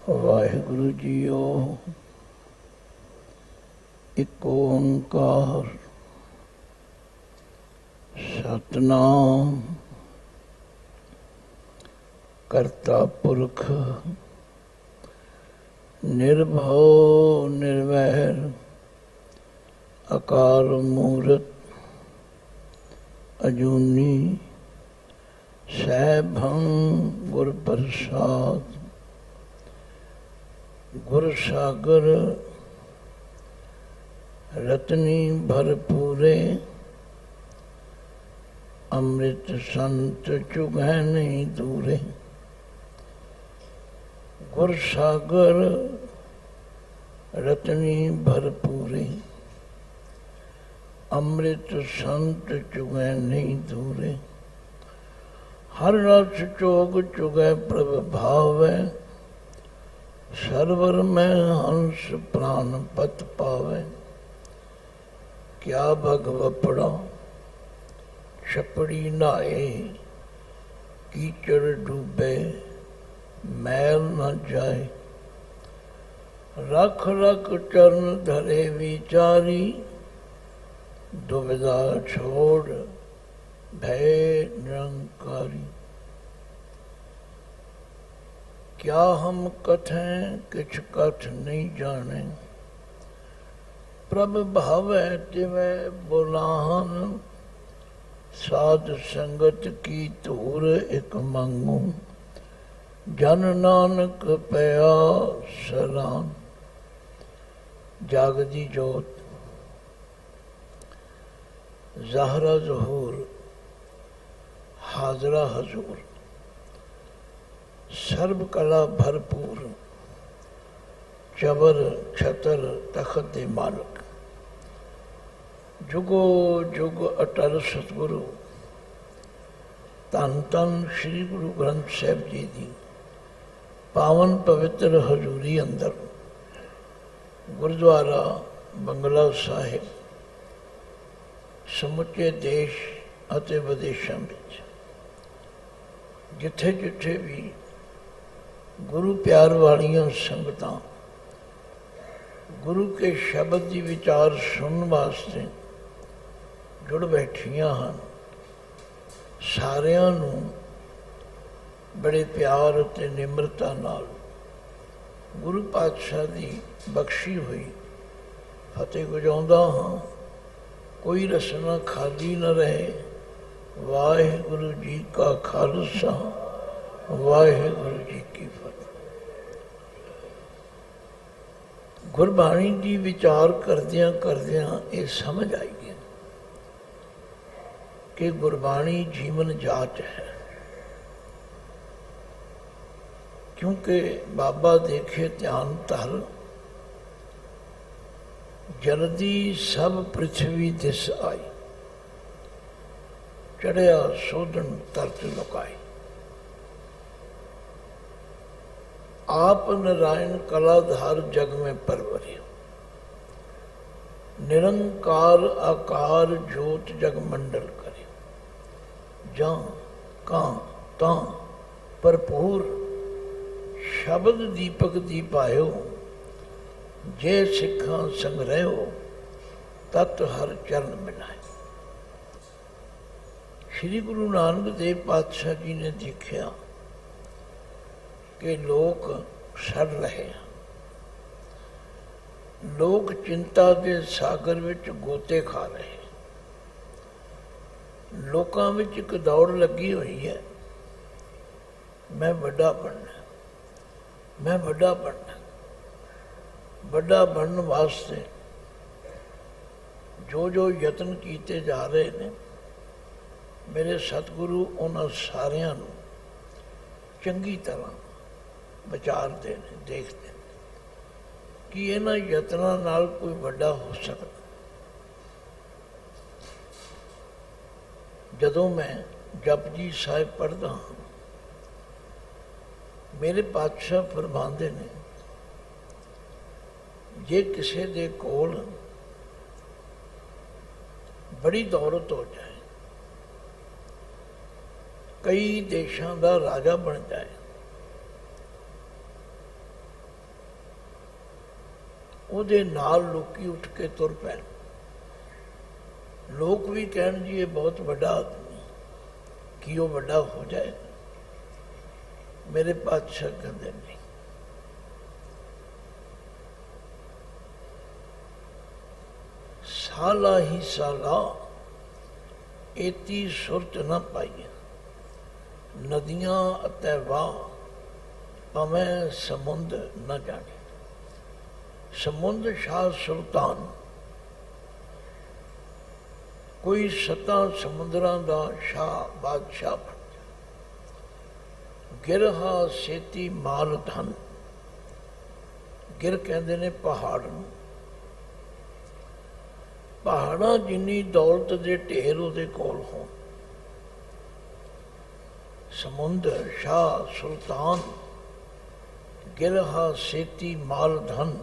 Waheguru JIO. ਇੱਕ ਓੰਕਾਰ ਸਤਿਨਾਮ ਕਰਤਾ ਪੁਰਖ ਨਿਰਭਉ ਨਿਰਵੈਰ ਅਕਾਲ ਮੂਰਤ ਅਜੂਨੀ ਸੈਭੰ ਗੁਰ ਪ੍ਰਸਾਦ। ਗੁਰ ਸਾਗਰ ਰਤਨੀ ਭਰਪੂਰੇ ਅੰਮ੍ਰਿਤ ਸੰਤ ਚੁਗੈ ਨਹੀਂ ਦੂਰੇ। ਗੁਰ ਸਾਗਰ ਰਤਨੀ ਭਰਪੂਰੇ ਅੰਮ੍ਰਿਤ ਸੰਤ ਚੁਗੈ ਨਹੀਂ ਦੂਰੇ। ਹਰ ਰਸ ਚੋਗ ਚੁਗੈ ਪ੍ਰਭ ਭਾਵੈ ਸਰਵਰ ਮੈਂ ਹੰਸ ਪ੍ਰਾਨ ਪਤ ਪਾਵੈ। ਕਿਆ ਭਗਵਪੜਾ ਛਪੜੀ ਨਹਾਏ ਕੀਚੜ ਡੂਬੇ ਮੈਲ ਨ ਜਾਏ। ਰਖ ਰਖ ਚਰਨ ਧਰੇ ਵਿਚਾਰੀ ਦੁਬਿਧਾ ਛੋੜ ਭੈ ਨਿਰੰਕਾਰੀ। क्या हम कथें किछ कथ नहीं जाने प्रभ भावै तिवै बुलाहन। साध संगत की धूर एक मंगू जन नानक पया सलाम। जागदी जोत ज़हरा ज़हूर हाजरा हजूर सर्व कला भरपूर चबर छतर तखत दे मालक। जुगो जुग अटल सतगुरु धन धन श्री गुरु ग्रंथ साहिब जी दी पावन पवित्र हजूरी अंदर गुरुद्वारा बंगला साहिब समुचे देश ਅਤੇ ਵਿਦੇਸ਼ਾਂ ਵਿੱਚ ਜਿੱਥੇ ਜਿੱਥੇ ਵੀ गुरु प्यार वालियां संगतां गुरु के शब्द की विचार सुनने वास्ते जुड़ बैठियां हैं। सारियां नूं बड़े प्यार ते निमरता नाल गुरु पातशाह की बख्शी हुई फतेह गुजाउंदा हाँ। कोई रसना खाली न रहे। वाहिगुरु जी का खालसा वाहिगुरु जी की फतेह। गुरबाणी की विचार करदियां करदियां ये समझ आई गई कि गुरबाणी जीवन जाच है। क्योंकि बाबा देखे ध्यान धर जल्दी सब पृथ्वी दिस आई। चढ़िया सोधन तरत लुकाई। आप नारायण कलाधार जग में परवरे। निरंकार आकार ज्योत जग मंडल करे। जहाँ कहाँ तां भरपूर शब्द दीपक दीपायो। जे सिखा संग्रहो तत् हर चरण मिलाए। श्री गुरु नानक देव पातशाह जी ने देखा कि लोग सड़ रहे हैं। लोग चिंता के सागर विच गोते खा रहे हैं। लोकां विच एक दौड़ लगी हुई है। मैं बड़ा बनना, मैं बड़ा बनना। बड़ा बनने वास्ते जो जो यतन किए जा रहे हैं मेरे सतगुरु उन्होंने सारियां नूं चंगी तरह विचारते हैं, देखते हैं कि इन्हां यत्नां नाल कोई वड्डा हो सकता। जदों मैं जपजी साहिब पढ़दा हाँ मेरे पातशाह फरमांदे ने जे किसी दे कोल बड़ी दौलत हो जाए कई देशों का राजा बन जाए ਉਹਦੇ ਨਾਲ ਲੋਕੀ ਉੱਠ ਕੇ ਤੁਰ ਪੈਣ। ਲੋਕ ਵੀ ਕਹਿਣ ਜੀ ਇਹ ਬਹੁਤ ਵੱਡਾ ਆਦਮੀ, ਕੀ ਉਹ ਵੱਡਾ ਹੋ ਜਾਏ? ਮੇਰੇ ਪਾਤਸ਼ਾਹ ਕਹਿੰਦੇ ਨਹੀਂ, ਸਾਲਾ ਹੀ ਸਾਲਾ ਇਤੀ ਸੁਰਤ ਨਾ ਪਾਈਏ, ਨਦੀਆਂ ਅਤੇ ਵਾਹ ਭਾਵੇਂ ਸਮੁੰਦ ਨਾ ਜਾਣੇ। ਸਮੁੰਦ ਸ਼ਾਹ ਸੁਲਤਾਨ ਕੋਈ 7 ਸਮੁੰਦਰਾਂ ਦਾ ਸ਼ਾਹ ਬਾਦਸ਼ਾਹ ਬਣ ਗਿਆ। ਗਿਰਹਾ ਸੇਤੀ ਮਾਲ ਧਨ, ਗਿਰ ਕਹਿੰਦੇ ਨੇ ਪਹਾੜ ਨੂੰ। ਪਹਾੜਾਂ ਜਿੰਨੀ ਦੌਲਤ ਦੇ ਢੇਰ ਉਹਦੇ ਕੋਲ ਹੋਣ। ਸਮੁੰਦ ਸ਼ਾਹ ਸੁਲਤਾਨ ਗਿਰਹਾ ਸੇਤੀ ਮਾਲ ਧਨ,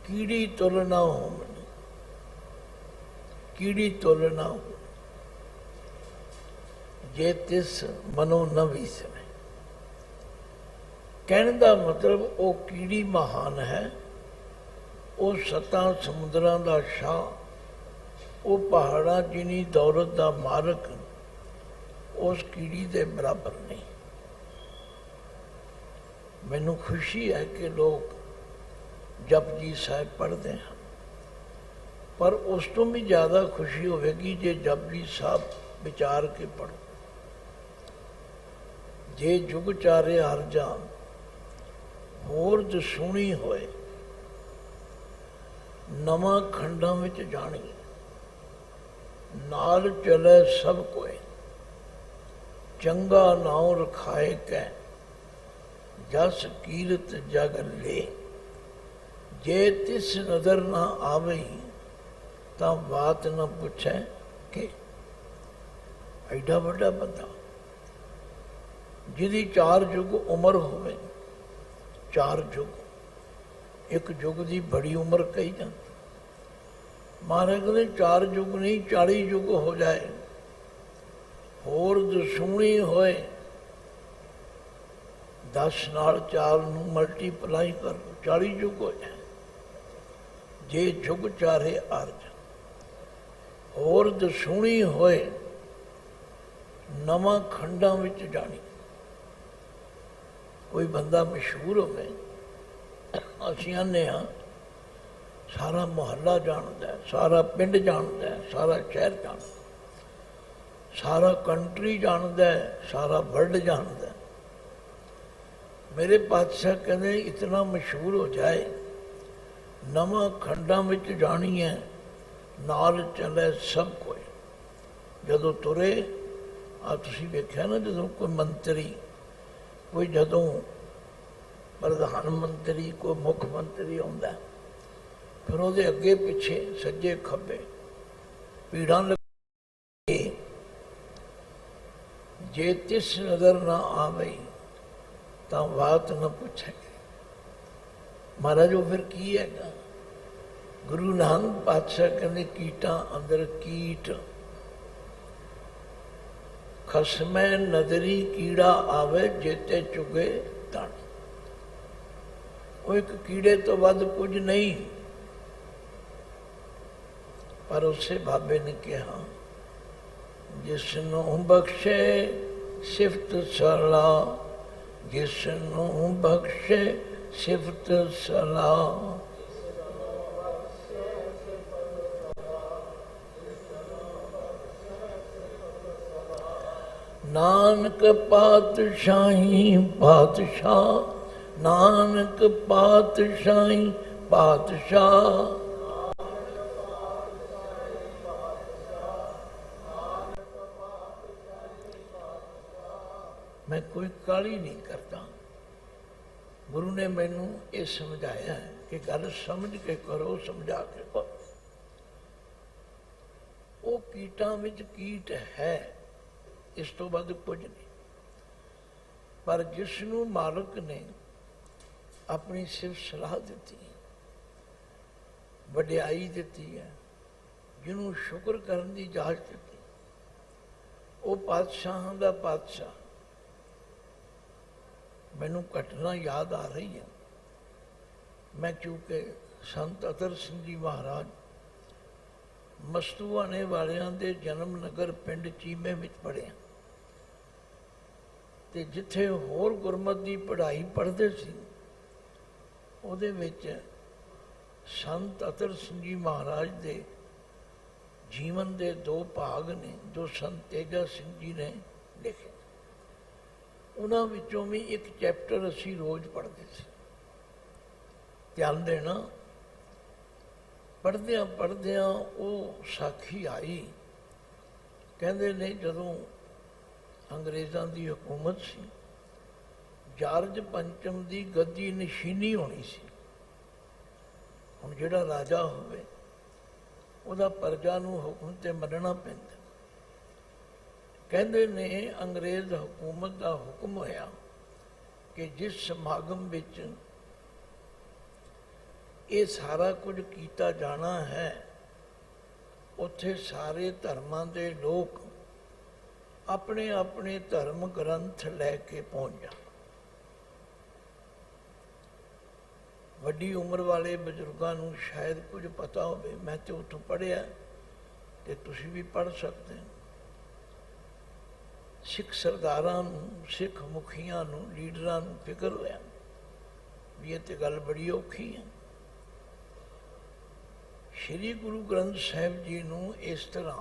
ਕੀੜੀ ਤੁਲ ਨਾ ਹੋਣ, ਕੀੜੀ ਤੁਲ ਨਾ ਹੋ, ਜੇ ਤਿਸ ਮਨੋ ਨ ਵੀਸਰੇ। ਕਹਿਣ ਦਾ ਮਤਲਬ ਉਹ ਕੀੜੀ ਮਹਾਨ ਹੈ, ਉਹ 7 ਸਮੁੰਦਰਾਂ ਦਾ ਸ਼ਾਹ, ਉਹ ਪਹਾੜਾਂ ਜਿੰਨੀ ਦੌਲਤ ਦਾ ਮਾਲਕ ਉਸ ਕੀੜੀ ਦੇ ਬਰਾਬਰ ਨਹੀਂ। ਮੈਨੂੰ ਖੁਸ਼ੀ ਹੈ ਕਿ ਲੋਕ ਜਪਜੀ ਸਾਹਿਬ ਪੜ੍ਹਦੇ ਹਨ, ਪਰ ਉਸ ਤੋਂ ਵੀ ਜ਼ਿਆਦਾ ਖੁਸ਼ੀ ਹੋਵੇਗੀ ਜੇ ਜਪਜੀ ਸਾਹਿਬ ਵਿਚਾਰ ਕੇ ਪੜ੍ਹੋ। ਜੇ ਜੁਗ ਚਾਰੇ ਹਰ ਜਾਨ ਹੋਰ ਦਸੂਣੀ ਹੋਏ, ਨਵਾਂ ਖੰਡਾਂ ਵਿੱਚ ਜਾਣੀ, ਨਾਲ ਚਲੇ ਸਭ ਕੋਏ, ਚੰਗਾ ਨਾਉ ਰਖਾਏ ਕੈ, ਜਸ ਕੀਰਤ ਜਗ ਲੇ। ਜੇ ਤਿਸ ਨਜ਼ਰ ਨਾ ਆਵੇ ਤਾਂ ਬਾਤ ਨਾ ਪੁੱਛੈ ਕਿ। ਐਡਾ ਵੱਡਾ ਬੰਦਾ ਜਿਹਦੀ 4 ਯੁੱਗ ਉਮਰ ਹੋਵੇ, 4 ਯੁੱਗ, ਇੱਕ ਯੁੱਗ ਦੀ ਬੜੀ ਉਮਰ ਕਹੀ ਜਾਂਦੀ। ਮਹਾਰਾਜ ਕਹਿੰਦੇ 4 ਯੁੱਗ ਨਹੀਂ 40 ਯੁੱਗ ਹੋ ਜਾਏ, ਹੋਰ ਦਸੂਣੀ ਹੋਏ, 10 ਨਾਲ 4 ਨੂੰ ਮਲਟੀਪਲਾਈ ਕਰ 40 ਯੁੱਗ ਹੋ ਜਾਏ। ਜੇ ਜੁਗ ਚਾਰੇ ਅਰਜ ਹੋਰ ਦਸੂਣੀ ਹੋਏ, ਨਵਾਂ ਖੰਡਾਂ ਵਿੱਚ ਜਾਣੀ। ਕੋਈ ਬੰਦਾ ਮਸ਼ਹੂਰ ਹੋਵੇ, ਅਸੀਂ ਆਨੇ ਹਾਂ ਸਾਰਾ ਮੁਹੱਲਾ ਜਾਣਦਾ, ਸਾਰਾ ਪਿੰਡ ਜਾਣਦਾ, ਸਾਰਾ ਸ਼ਹਿਰ ਜਾਣਦਾ, ਸਾਰਾ ਕੰਟਰੀ ਜਾਣਦਾ, ਸਾਰਾ ਵਰਲਡ ਜਾਣਦਾ। ਮੇਰੇ ਪਾਤਸ਼ਾਹ ਕਹਿੰਦੇ ਇਤਨਾ ਮਸ਼ਹੂਰ ਹੋ ਜਾਏ, ਨਵਾਂ ਖੰਡਾਂ ਵਿੱਚ ਜਾਣੀ ਹੈ, ਨਾਲ ਚੱਲੇ ਸਭ ਕੋਈ। ਜਦੋਂ ਤੁਰੇ ਆ, ਤੁਸੀਂ ਵੇਖਿਆ ਨਾ, ਜਦੋਂ ਕੋਈ ਮੰਤਰੀ, ਕੋਈ ਜਦੋਂ ਪ੍ਰਧਾਨ ਮੰਤਰੀ, ਕੋਈ ਮੁੱਖ ਮੰਤਰੀ ਆਉਂਦਾ, ਫਿਰ ਉਹਦੇ ਅੱਗੇ ਪਿੱਛੇ ਸੱਜੇ ਖੱਬੇ ਭੀੜਾਂ ਲੱਗੇ। ਜੇ ਤਿਸ ਨਜ਼ਰ ਨਾ ਆਵੇ ਤਾਂ ਬਾਤ ਨਾ ਪੁੱਛੇ। ਮਹਾਰਾਜ ਉਹ ਫਿਰ ਕੀ ਹੈਗਾ? ਗੁਰੂ ਨਾਨਕ ਪਾਤਸ਼ਾਹ ਕਹਿੰਦੇ ਕੀਟਾਂ ਅੰਦਰ ਕੀਟ, ਖਸਮੈ ਨਜ਼ਰੀ ਕੀੜਾ ਆਵੇ, ਜੇਤੇ ਚੁਗੇ ਤਣ। ਉਹ ਇੱਕ ਕੀੜੇ ਤੋਂ ਵੱਧ ਕੁਝ ਨਹੀਂ। ਪਰ ਉਸੇ ਬਾਬੇ ਨੇ ਕਿਹਾ, ਜਿਸ ਨੂੰ ਬਖਸ਼ੇ ਸਿਫਤ ਸਲਾਹ, ਜਿਸ ਨੂੰ ਬਖਸ਼ੇ ਸਿਫਤ ਸਲਾਹ। ਨਾਨਕ ਪਾਤਸ਼ਾਹੀ ਪਾਤਸ਼ਾਹ, ਨਾਨਕ ਪਾਤਸ਼ਾਹੀ ਪਾਤਸ਼ਾਹ। मैं कोई काली नहीं करता। गुरु ने मैनू ये समझाया है कि गल समझ के करो, समझा के करो। वो कीटां विच कीट है, इस तो बाद कुछ नहीं। पर जिसनू मालिक ने अपनी सिर्फ सलाह दी, वड्याई दी है, जिन्हों शुक्र करने की इजाजत दी, वो पातशाहां दा पातशाह। मैनू घटना याद आ रही है। मैं क्योंकि संत अतर सिंह जी महाराज मस्तूआने वालियां दे जन्म नगर पिंड चीमे विच पढ़िया ते जिथे होर गुरमत की पढ़ाई पढ़ते सी ਉਹਦੇ ਵਿੱਚ संत अतर सिंह जी महाराज के जीवन के दो भाग ने जो संत तेजा सिंह जी ने लिखे। उन्हां विचों भी एक चैप्टर असी रोज़ पढ़ते थे। ध्यान देना, पढ़द्या पढ़द्या वो साखी आई, कहते ने जदों अंग्रेज़ों की हुकूमत सी, जार्ज पंचम की गद्दी नशीनी होनी सी। हुण जिहड़ा राजा होवे उहदा प्रजा नूं हुक्म ते मनना पैंदा। कहंदे ने अंग्रेज़ हुकूमत का हुक्म होया कि जिस समागम विच ये सारा कुछ किया जाना है उत्थे सारे धर्मां दे लोग अपने अपने धर्म ग्रंथ लैके पहुँच जाण। वड्डी उम्र वाले बजुर्गों को शायद कुछ पता हो, मैं तो उतों पढ़िया तो तुसी भी पढ़ सकते हैं। सिख सरदारां नूं, सिख मुखियां नूं, लीडरां नूं फिक्र होया भी ये तो गल बड़ी औखी है। श्री गुरु ग्रंथ साहिब जी नूं इस तरह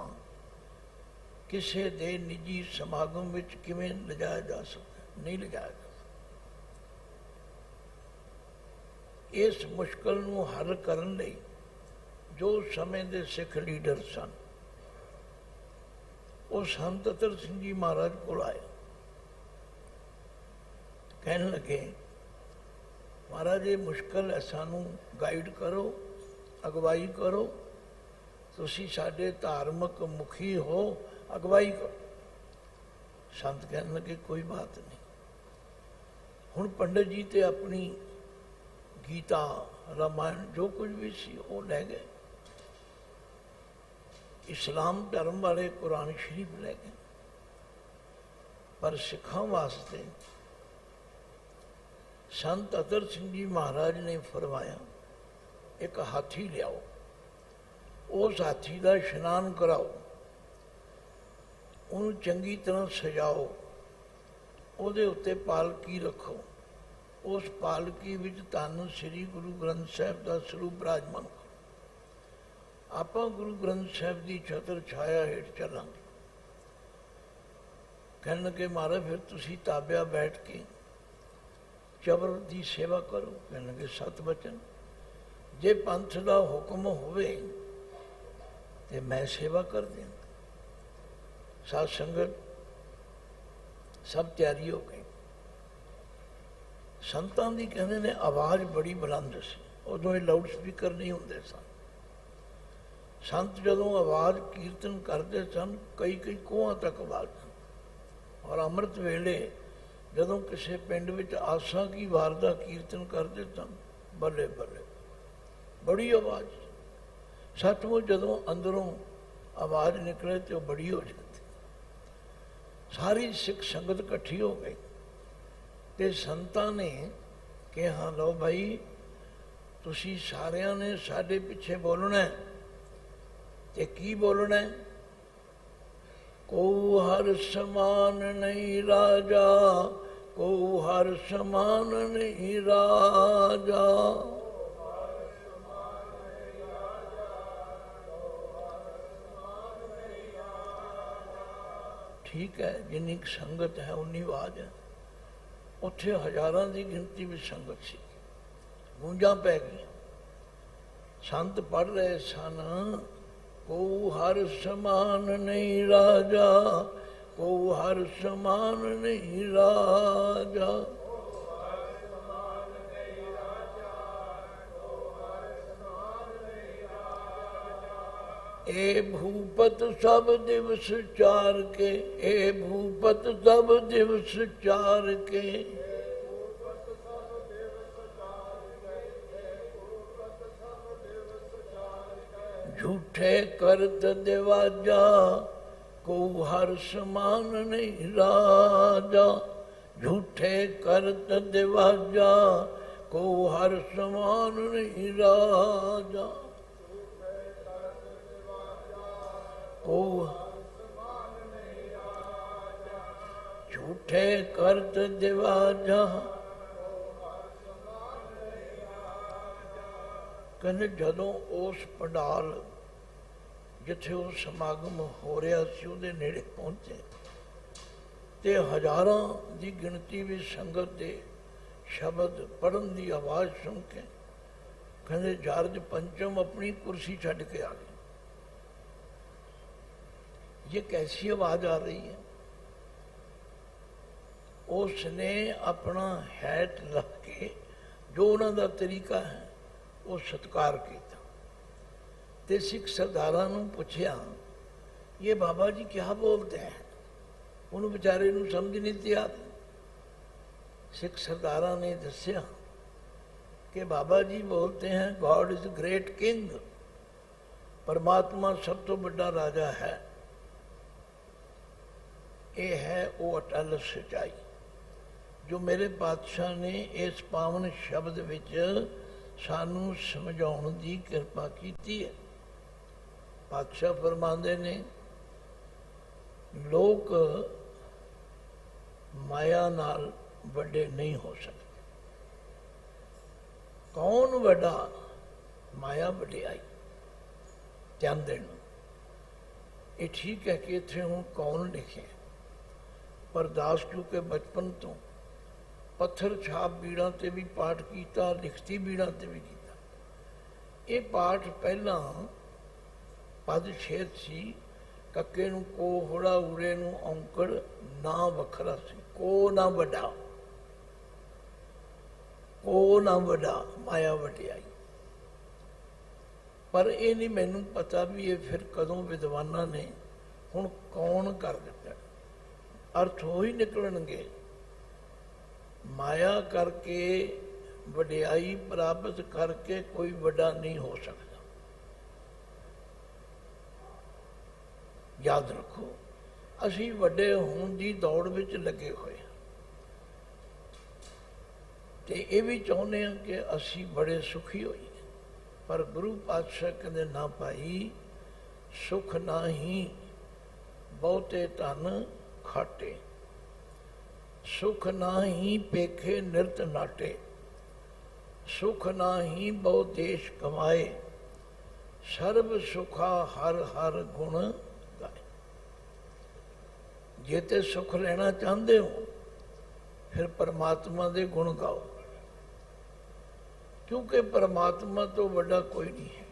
किसी दे निजी समागम विच किवें लिजाया जा सकता? नहीं लिजाया जा। इस मुश्किल नूं हल करन लई जो समय के सिख लीडर सन वो संत अतर सिंह जी महाराज को आए, कहने लगे महाराज ये मुश्किल है, सानू गाइड करो, अगवाई करो, तुसी साडे धार्मिक मुखी हो, अगवाई करो। संत कहने लगे कोई बात नहीं। हुण पंडित जी ते अपनी गीता रामायण जो कुछ भी सी वो लै गए, इस्लाम धर्म वाले कुरान शरीफ लै गए, पर सिखां वास्ते संत अतर सिंह जी महाराज ने फरमाया एक हाथी लियाओ, उस हाथी का इशनान कराओ, उन्होंने चंगी तरह सजाओ, उहदे उत्ते पालकी रखो, उस पालकी विच धन श्री गुरु ग्रंथ साहिब का स्वरूप विराजमान करो। आपां गुरु ग्रंथ साहिब की छत्र छाया हेठ चलांगे। कहने लगे महाराज फिर तुसी ताबिया बैठ के चबर की सेवा करो। कहने लगे सत बचन, जे पंथ का हुक्म होवे ते मैं सेवा कर दें। साध संगत सब तैयारी हो गई। संतां दी कहते ने आवाज़ बड़ी बुलंद सी, उदों लाउड स्पीकर नहीं होंदे सन। संत जदों आवाज़ कीर्तन करते सन कई कई कोहां तक आवाज़। और अमृत वेले जदों किसी पिंड विच आसा की वार दा कीर्तन करते सन, बल्ले बल्ले बड़ी आवाज़। सचमुच जदों अंदरों आवाज़ निकले तो बड़ी हो जाती। सारी सिख संगत इकट्ठी हो गई ते संतां ने कहा लो भाई तुसी सारियां ने साडे पिछे बोलना है। ते की बोलना है? को हर समान नहीं राजा, को हर समान नहीं राजा। ठीक है, जिन्नी संगत है उन्नी आवाज है। उत्थे हजारां की गिनती में संगत सी, गूंजा पै गई। संत पढ़ रहे सन, को हर समान नहीं राजा, को हर समान नहीं राजा। ए भूपत सब दिवस चार के, ए भूपत सब दिवस चार के। झूठे करत देवाजा, को हर समान नहीं राजा। झूठे करत देवाजा, को हर समान नहीं राजा, को झूठे करत दिवाजा। कहने जदों उस पंडाल जिथे वो समागम हो रहा सी उहदे नेड़े पहुंचे ते हजारां दी गिनती भी संगत दे शब्द पढ़न की आवाज़ सुन के कहते जॉर्ज पंचम अपनी कुर्सी छड़ के आ गए। ये कैसी आवाज़ आ रही है? उसने अपना हैट रख के जो उन्होंने तरीका है वो सत्कार किया ते सिख सरदारां नूं पुछया ये बाबा जी क्या बोलते हैं? उन्होंने बेचारे नूं समझ नहीं दिया। सिख सरदारां ने दस्या कि बाबा जी बोलते हैं गॉड इज ग्रेट किंग, परमात्मा सब तो बड़ा राजा है। ये है वो अटल सच्चाई जो मेरे पातशाह ने इस पावन शब्द विच सानू समझाउण दी कृपा कीती है। पातशाह फरमांदे ने लोग माया नाल बड़े नहीं हो सकते। कौन बड़ा? माया वड्याई। ध्यान देना, ये ठीक है कि इत्थे हुण कौन लिखे, पर दास क्योंकि बचपन तो पत्थर छाप बीड़ा ते भी पाठ किया, लिखती बीड़ा ते भी किया। ये पाठ पहला पद छेद सी, कक्के नूं को होड़ा, उड़े नूं औंकड़, ना वखरा सी, को ना वड्डा, को ना वड्डा, माया वड्याई। पर ये नहीं मैनू पता भी ये फिर कदों विद्वानां ने हुण कौन कर दिता। अर्थ हो ही निकलणगे, माया करके वड्याई प्राप्त करके कोई वड्डा नहीं हो सकता। याद रखो, असी वड्डे होण दी दौड़ विच लगे हुए हैं ते ये भी चाहुंदे हां कि असी बड़े सुखी होईए। पर गुरु पातशाह कहंदे ना भाई, सुख ना ही बहुते धन खाटे, सुख ना ही पेखे निरत नाटे, सुख ना ही बहु देश कमाए, सर्व सुखा हर हर गुण गाए। जे ते सुख लेना चाहते हो फिर परमात्मा दे गुण गाओ, क्योंकि परमात्मा तो बड़ा कोई नहीं है।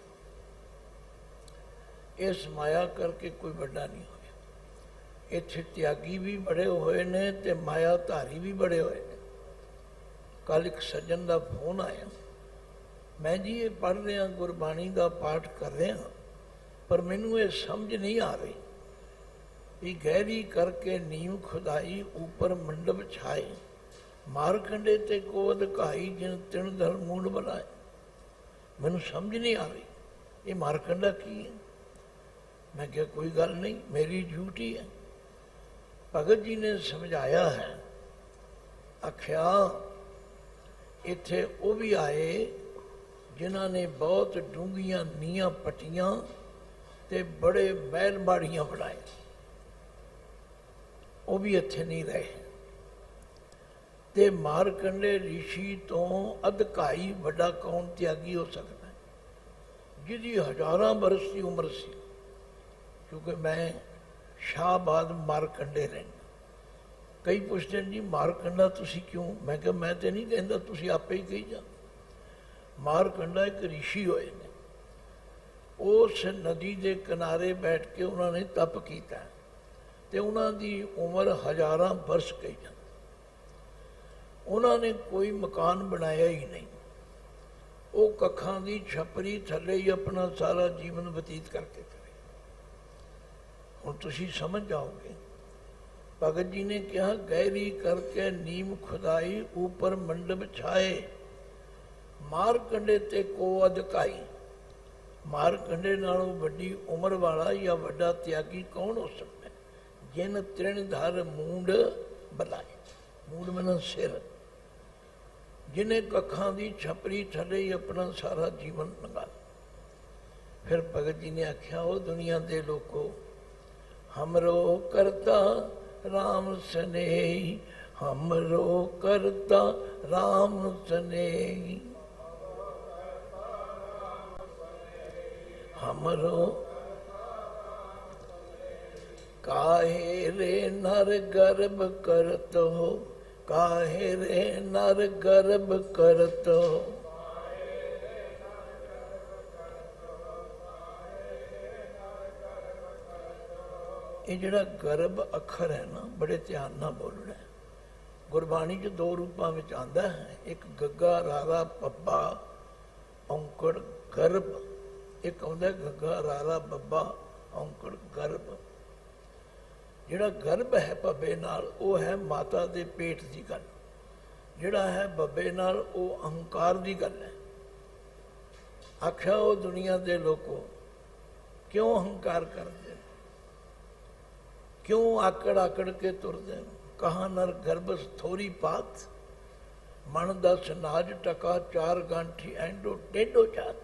इस माया करके कोई बड़ा नहीं होया। इत्थे त्यागी भी बड़े हुए ने ते माया धारी भी बड़े हुए ने। कल एक सज्जन का फोन आया, मैं जी ये पढ़ रहा गुरबाणी का पाठ कर रहा, पर मैनू ये समझ नहीं आ रही भी गहरी करके नींव खुदाई ऊपर मंडप छाए, मारकंडे ते कोद काई जिन तिन धर मूड बनाए। मैनू समझ नहीं आ रही ये मारकंडा की है। मैं क्या कोई गल नहीं, मेरी ड्यूटी है। भगत जी ने समझाया है, आख्या इत्थे वो भी आए जिन्हों ने बहुत डूंघियां नीयां पट्टियां ते बड़े महल माड़ियां बनाए, वो भी इत्थे नहीं रहे। ते मारकंडे ऋषि तो अधकाई वड्डा कौन त्यागी हो सकता है, जिहदी हजारां बरस की उम्र सी। क्योंकि मैं शाहबाद मारकंडे रहना। कई पुछते हैं जी मारकंडा तुसी क्यों? मैं क्या मैं तो नहीं कहता, तुसी आपे ही कही जा। मारकंडा एक ऋषि होए ने, उस नदी के किनारे बैठ के उन्होंने तप किया ते उन्होंने उम्र हजारां बरस कही जाती। उन्होंने कोई मकान बनाया ही नहीं, वो कखां की छपरी थले ही अपना सारा जीवन बतीत करके करे। हुण तुसीं समझ जाओगे। भगत जी ने कहा गहरी करके नीम खुदाई ऊपर मंडप छाए, मारकंडे ते को अधकाई। मारकंडे नालों वड्डी उम्र वाला या वड्डा त्यागी कौन हो सकता है? जिन तृण धर मूंड बलाए। मूंड मना सिर, जिन्हें कखां दी छपरी थले ही अपना सारा जीवन लंघा। फिर भगत जी ने आख्या, ओ दुनिया दे लोको, हमरो करता राम स्नेही, हमरो करता राम स्नेही, हमरो काहे रे नर गर्भ करत हो, काहे रे नर गर्भ करत हो। ये जिहड़ा गर्भ अखर है ना, बड़े ध्यान नाल बोलना है। गुरबाणी च दो रूपों में आंदा है, एक गग्गा रारा पब्बा औंकड़ गर्भ, एक आंदा गग्गा रारा बब्बा औंकड़ गर्भ। जिहड़ा गर्भ है भब्बे नाल वो है माता दे पेट की गल, जिहड़ा है बब्बे नाल वो अहंकार की गल है। आख्या, वो दुनिया दे लोगों, क्यों अहंकार करते, क्यों आकड़ आकड़ के तुरते, कहा नर गर्भ थोड़ी पात, मन दस नाज टका चार गांठी एंडो टेढ़ो चार।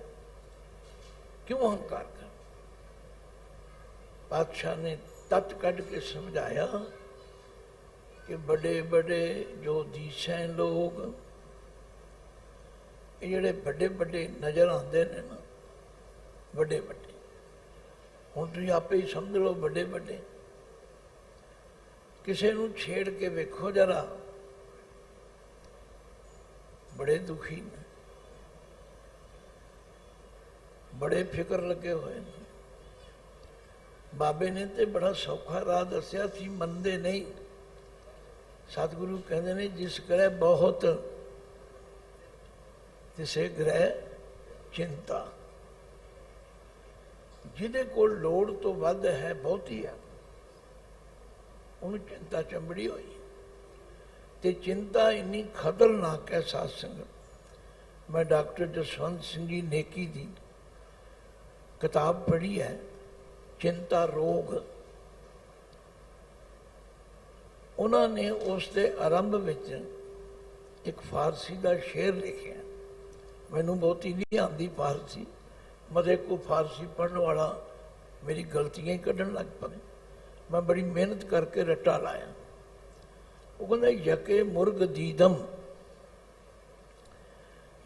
क्यों अहंकार कर? बादशाह ने तट कट के समझाया कि बड़े बड़े जो दीसे लोग, ये जेडे बड़े बड़े नज़र आते हैं ना, बड़े बड़े, हुण तुसीं आपे ही समझ लो, बड़े बड़े किसी नूं छेड़ के वेखो जरा, बड़े दुखी ने, बड़े फिक्र लगे हुए हैं। बाबे ने तो बड़ा सौखा राह दसिया सी, मनते नहीं। सतगुरु कहते ने, जिस ग्रह बहुत तिसे ग्रह चिंता। जिहदे कोल लोड़ तो वध है, बहुती है, उन्हें चिंता चंबड़ी हुई। ते चिंता इन्नी खतरनाक है साध संगत। मैं डॉक्टर जसवंत सिंह जी नेकी की किताब पढ़ी है, चिंता रोग। उन्होंने उसके आरंभ में एक फारसी का शेर लिखा। मैनू बहुती नहीं आती फारसी, मते को फारसी पढ़ने वाला मेरी गलतियां ही कढ़न लग पए। मैं बड़ी मेहनत करके रट्टा लाया। वो कहते, यके मुर्ग दीदम,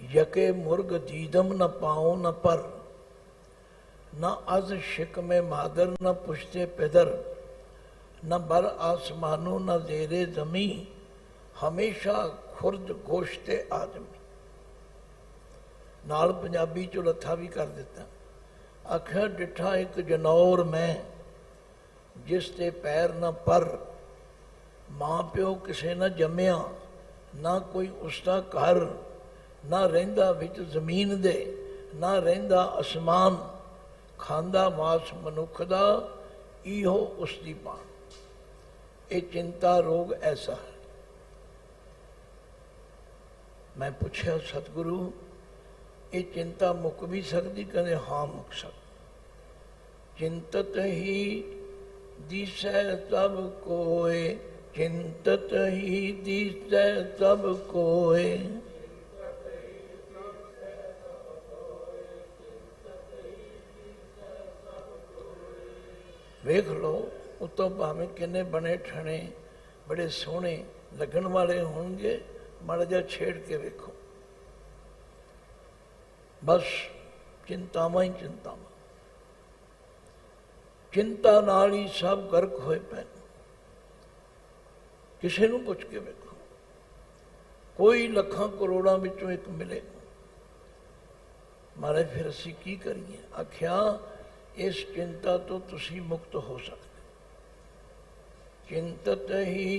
यके मुर्ग दीदम न पाओ न पर, न अज शिक में मादर न पुश्ते पिदर, न बर आसमानो न जेरे जमी, हमेशा खुर्द गोश्ते आदमी। नाल पंजाबी चो लथा भी कर दिता। आख्या, डिठा एक जनौर में जिस ते पैर न पर, मां प्यो किसे न जम्मिया, ना कोई उसका घर, ना रहिंदा विच जमीन दे, ना रहिंदा आसमान, खांदा मास मनुख दा, इहो उसकी पान। ये चिंता रोग ऐसा है। मैं पूछा, सतगुरु ये चिंता मुक भी सकती? कहते हाँ मुक सकती। चिंतत ही दिसै सब कोय, चिंतत ही दिसै सब कोय। वेख लो, उतो भावें किन्ने बने ठने बड़े सोहने लगन वाले होंगे, माड़ा जा छेड़ के वेखो, बस चिंतावां ही चिंतावां। चिंता नाल ही सब गर्क होए पे। किसी नूं पुछ के वेखो, कोई लखां करोड़ां विचों एक मिले। महाराज फिर असीं की करिए? आख्या, इस चिंता तो तुसी मुक्त हो सकते। चिंतत ही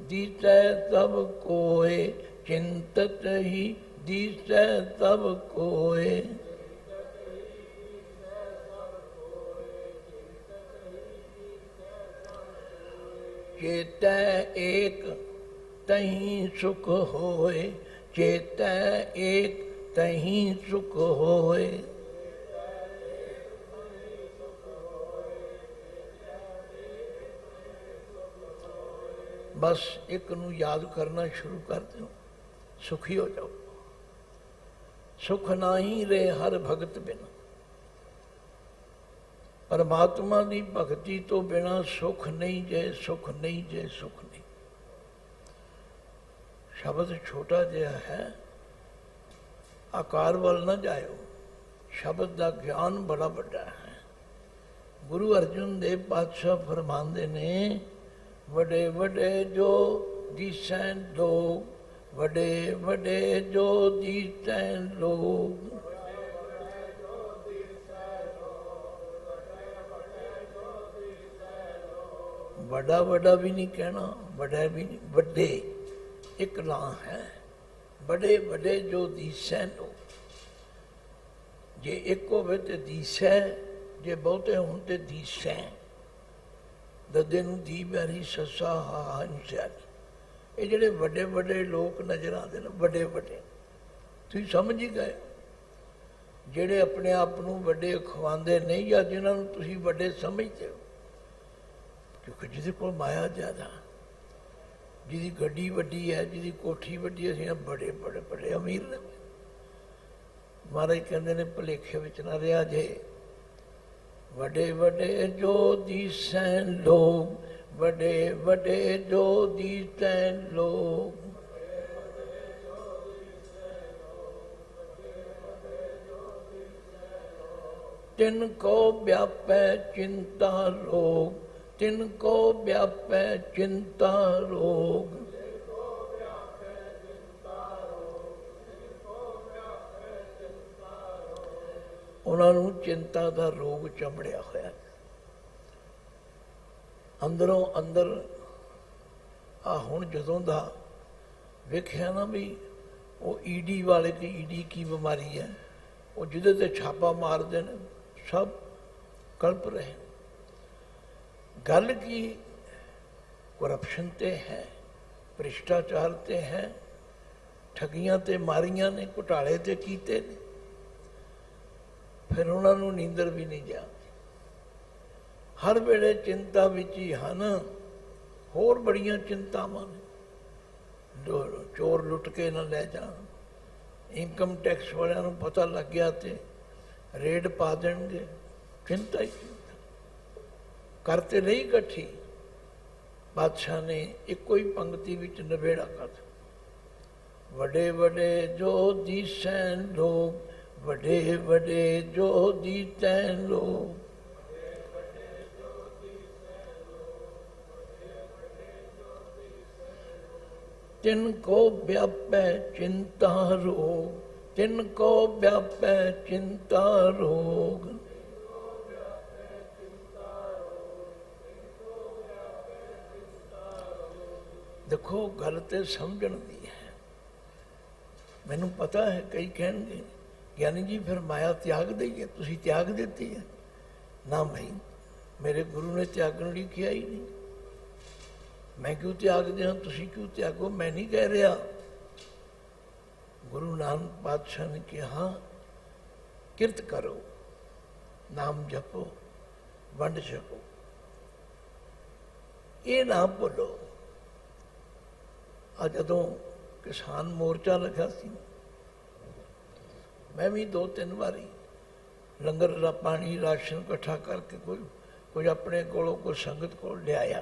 दिसै सब कोय, चिंतत ही दिसै सब कोय। चेतै एक तहीं सुख होय, चेतै एक तहीं सुख होय। बस एक नू याद करना शुरू कर दो, सुखी हो जाओ। सुख नाही रे हर भगत बिन। परमात्मा की भगती तो बिना सुख नहीं जे, सुख नहीं जे, सुख नहीं। शब्द छोटा जिहा है, आकार वाल ना जाओ, शब्द का ज्ञान बड़ा बड़ा है। गुरु अर्जुन देव पातशाह फरमाते ने, वडे वडे जो दिसैं लोग, वडे वडे जो दिसैं लोग। बड़ा बड़ा भी नहीं कहना, बड़ा भी नहीं, बड़े एक ला है। बड़े बड़े जो दिसैं लोग, जे एक होवे ते दिसै, जे बहुते होण ते दिसैं। ददे नूं दी बैरी ससा हा हंसियारी। ये जिहड़े वड्डे वड्डे लोग नज़र आते ना, वड्डे वड्डे, तुसीं समझ ही गए। जिहड़े अपने आप नूं वड्डे खवांदे नहीं, या जिन्हां नूं तुसीं वड्डे समझते हो, क्योंकि जिहदे कोल माया ज़्यादा, जिहदी गड्डी वड्डी है, जिहदी कोठी वड्डी है, असीं बड़े बड़े बड़े अमीर ने। महाराज कहते ने भुलेखे विच ना रहा जे। वडे वडे जो दिसैं लोग, वडे वडे जो दिसैं लोग। तिनको व्यापै चिंता रोग, तिनको व्यापै चिंता रोग। उन्होंने चिंता का रोग चमड़िया होया। अंदरों अंदर आ हुण जदों दा वेख्या ना भी, वो ईडी वाले की ईडी की बीमारी है, वो जिदे ते छापा मारते हैं, सब कल्प रहे। गल की करप्शन ते है, भ्रिष्टाचार ते है, ठगियां ते मारियां ने, घोटाले ते कीते ने। फिर उन्होंने नींदर भी नहीं जाती। हर वेले चिंता विच ही हन। होर बड़ियां चिंतावां ने, चोर लुट के ना ले जान, इनकम टैक्स वालियां नूं पता लग गया तो रेड पा देंगे। चिंता ही चिंता, करते नहीं इकट्ठी। बादशाह ने एको ही पंक्ति विच नबेड़ा कर दिया। वडे वडे जो दिसैं लोग, वडे वडे जो दिसैं लोग। तिनको व्यापै चिंता रोग, तिनको व्यापै चिंता रोग। देखो गल तो समझण दी है। मैनू पता है कई कहणगे ज्ञानी जी फिर माया त्याग दईए, तुसीं त्याग देती है ना। भाई मेरे गुरु ने त्यागण लई किया ही नहीं। मैं क्यों त्याग दिया, तुसीं क्यों त्यागो, मैं नहीं कह रहा। गुरु नानक पातशाह ने कहा किरत करो, नाम जपो, वंड छको, ये ना भुलो। जदों किसान मोर्चा लगा सी, मैं भी 2-3 बारी लंगर का पानी राशन इकट्ठा करके कुछ अपने कोलों कोई संगत को लिया।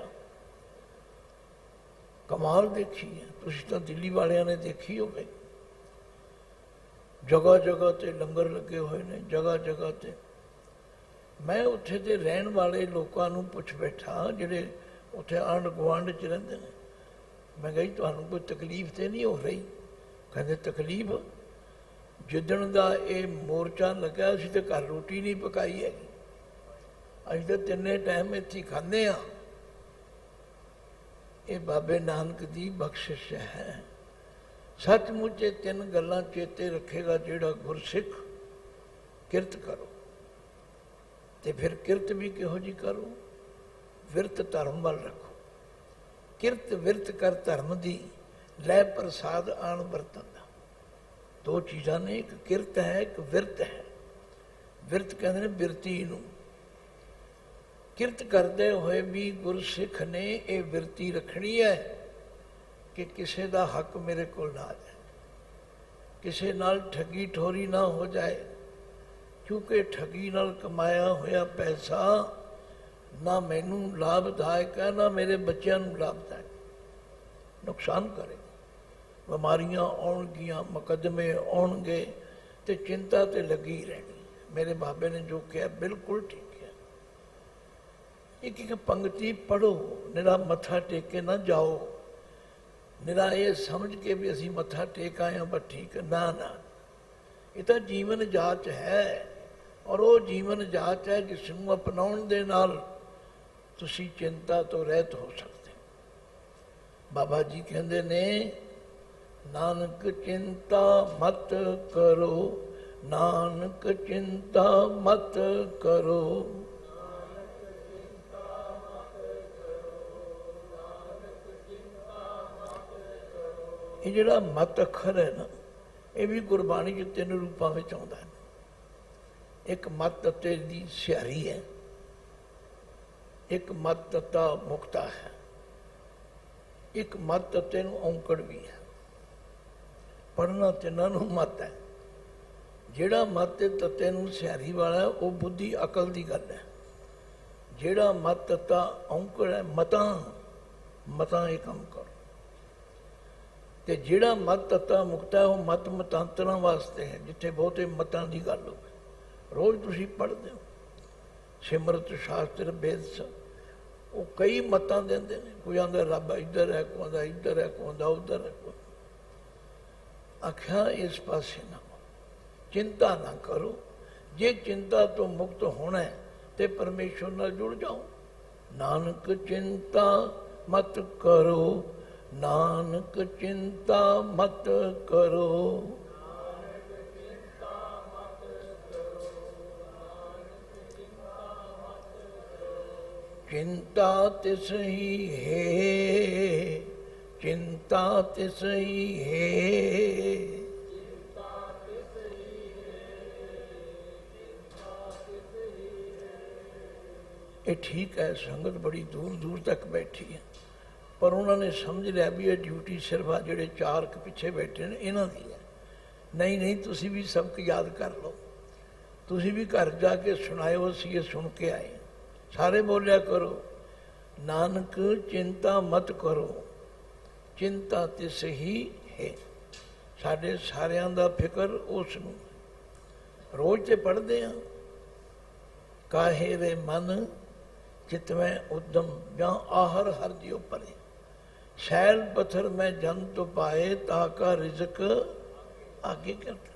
कमाल देखी है, तुसीं तां दिल्ली वालियां ने देखी होवे। जगह जगह ते लंगर लगे हुए ने, जगह जगह ते। मैं उत्थे दे रहन वाले लोगों नूं पुछ बैठा, जिहड़े उत्थे आंढ गुआंढ च रहिंदे ने। मैं कही तुहानूं कोई तकलीफ तो नहीं हो रही? कहते तकलीफ जिदण का ये मोर्चा लगा, असीं तो घर रोटी नहीं पकाई है, असीं तो 3 टाइम इत्थे खांदे आ। ये बाबे नानक की बख्शिश है। सचमुच 3 गल्लां चेते रखेगा जिहड़ा गुरसिख। किरत करो, तो फिर किरत भी किहो जी करो, विरत धर्म वाल रखो। किरत विरत कर धर्म दी, लै प्रसाद आण बरतन दा। 2 चीज़ां ने, एक किरत है, एक विरत है। विरत कहते हैं बिरती नूं। किरत करते हुए भी गुरसिख ने ये विरती रखनी है कि किसी का हक मेरे को ना आ जाए। ਕਿਸੇ ਨਾਲ ਠੱਗੀ ਠੋਰੀ ਨਾ ਹੋ ਜਾਏ, ਕਿਉਂਕਿ ਠੱਗੀ ਨਾਲ ਕਮਾਇਆ ਹੋਇਆ ਪੈਸਾ ਨਾ ਮੈਨੂੰ ਲਾਭਦਾਇਕ ਹੈ ਨਾ ਮੇਰੇ ਬੱਚਿਆਂ ਨੂੰ ਲਾਭਦਾਇਕ, ਨੁਕਸਾਨ ਕਰੇ। ਬਿਮਾਰੀਆਂ ਆਉਣਗੀਆਂ, ਮੁਕੱਦਮੇ ਆਉਣਗੇ ਤੇ ਚਿੰਤਾ ਤੇ ਲੱਗੀ ਰਹਿਣੀ। ਮੇਰੇ ਬਾਬੇ ਨੇ ਜੋ ਕਿਹਾ ਬਿਲਕੁਲ ਠੀਕ ਹੈ। ਇੱਕ ਇੱਕ ਪੰਕਤੀ ਪੜ੍ਹੋ, ਨਿਰਾ ਮੱਥਾ ਟੇਕ ਕੇ ਨਾ ਜਾਓ, ਨਿਰਾ ਇਹ ਸਮਝ ਕੇ ਵੀ ਅਸੀਂ ਮੱਥਾ ਟੇਕ ਆਏ ਹਾਂ ਬਸ ਠੀਕ ਹੈ, ਨਾ ਨਾ, ਇਹ ਤਾਂ ਜੀਵਨ ਜਾਚ ਹੈ। ਔਰ ਉਹ ਜੀਵਨ ਜਾਚ ਹੈ ਜਿਸ ਨੂੰ ਅਪਣਾਉਣ ਦੇ ਨਾਲ ਤੁਸੀਂ ਚਿੰਤਾ ਤੋਂ ਰਹਿਤ ਹੋ ਸਕਦੇ। ਬਾਬਾ ਜੀ ਕਹਿੰਦੇ ਨੇ, ਨਾਨਕ ਚਿੰਤਾ ਮਤ ਕਰੋ, ਨਾਨਕ ਚਿੰਤਾ ਮਤ ਕਰੋ। ਇਹ ਜਿਹੜਾ ਮਤ ਅੱਖਰ ਹੈ ਨਾ, ਇਹ ਵੀ ਗੁਰਬਾਣੀ 'ਚ 3 ਰੂਪਾਂ ਵਿੱਚ ਆਉਂਦਾ ਹੈ। ਇੱਕ ਮਤ ਤੱਤੇ ਦੀ ਸਿਹਾਰੀ ਹੈ, ਇੱਕ ਮਤ ਤੱਤਾ ਮੁਕਤਾ ਹੈ, ਇੱਕ ਮਤ ਤੱਤੇ ਨੂੰ ਔਂਕੜ ਵੀ ਹੈ। ਪੜ੍ਹਨਾ ਤਿੰਨਾਂ ਨੂੰ ਮਤ ਹੈ। ਜਿਹੜਾ ਮਤ ਤੇ ਤੱਤੇ ਨੂੰ ਸਿਹਾਰੀ ਵਾਲਾ ਉਹ ਬੁੱਧੀ ਅਕਲ ਦੀ ਗੱਲ ਹੈ। ਜਿਹੜਾ ਮਤ ਤੱਤਾ ਔਂਕੜ ਹੈ, ਮਤਾਂ ਇਹ ਕੰਮ ਕਰੋ। ਤੇ ਜਿਹੜਾ ਮਤ ਤੱਤਾ ਮੁਕਤਾ ਉਹ ਮਤ ਮਤਾਂਤਰਾਂ ਵਾਸਤੇ ਹੈ, ਜਿੱਥੇ ਬਹੁਤੇ ਮਤਾਂ ਦੀ ਗੱਲ ਹੋਵੇ। ਰੋਜ਼ ਤੁਸੀਂ ਪੜ੍ਹਦੇ ਹੋ ਸਿਮਰਤ ਸ਼ਾਸਤਰ ਵੇਦ, ਉਹ ਕਈ ਮਤਾਂ ਦਿੰਦੇ ਨੇ। ਕੋਈ ਆਂਦਾ ਰੱਬ ਇੱਧਰ ਹੈ, ਕੋਈ ਆਂਦਾ ਇੱਧਰ ਹੈ, ਕੋਈ ਆਂਦਾ ਉੱਧਰ ਹੈ। ਆਖਿਆ ਇਸ ਪਾਸੇ ਨਾ ਚਿੰਤਾ ਨਾ ਕਰੋ। ਜੇ ਚਿੰਤਾ ਤੋਂ ਮੁਕਤ ਹੋਣਾ ਹੈ ਤੇ ਪਰਮੇਸ਼ਵਰ ਨਾਲ ਜੁੜ ਜਾਓ। ਨਾਨਕ ਚਿੰਤਾ ਮਤ ਕਰੋ, ਨਾਨਕ ਚਿੰਤਾ ਮਤ ਕਰੋ। ਚਿੰਤਾ ਤਿਸ ਹੀ ਹੈ, ਚਿੰਤਾ ਤਿਸ ਹੀ ਹੈ। ਇਹ ਠੀਕ ਹੈ, ਸੰਗਤ ਬੜੀ ਦੂਰ ਦੂਰ ਤੱਕ ਬੈਠੀ ਹੈ, ਪਰ ਉਹਨਾਂ ਨੇ ਸਮਝ ਲਿਆ ਵੀ ਇਹ ਡਿਊਟੀ ਸਿਰਫ ਆ ਜਿਹੜੇ 4 ਪਿੱਛੇ ਬੈਠੇ ਨੇ ਇਹਨਾਂ ਦੀ ਹੈ। ਨਹੀਂ, ਤੁਸੀਂ ਵੀ ਸਬਕ ਯਾਦ ਕਰ ਲਓ, ਤੁਸੀਂ ਵੀ ਘਰ ਜਾ ਕੇ ਸੁਣਾਇਓ, ਅਸੀਂ ਇਹ ਸੁਣ ਕੇ ਆਏ। ਸਾਰੇ ਬੋਲਿਆ ਕਰੋ, ਨਾਨਕ ਚਿੰਤਾ ਮਤ ਕਰੋ, ਚਿੰਤਾ ਤਿਸ ਹੀ ਹੈ। ਸਾਡੇ ਸਾਰਿਆਂ ਦਾ ਫਿਕਰ ਉਸ ਨੂੰ। ਰੋਜ਼ ਤੇ ਪੜ੍ਹਦੇ ਹਾਂ, ਕਾਹੇ ਵੇ ਮਨ ਚਿਤਵੇਂ ਉਦਮ ਜਾਂ ਆਹਰ ਹਰ ਦਿਓ ਪਰੇ, ਸ਼ੈਲ ਪੱਥਰ ਮੈਂ ਜੰਤ ਪਾਏ ਤਾ ਕਾ ਰਿਜ਼ਕ ਆਗੇ ਕਰਦਾ।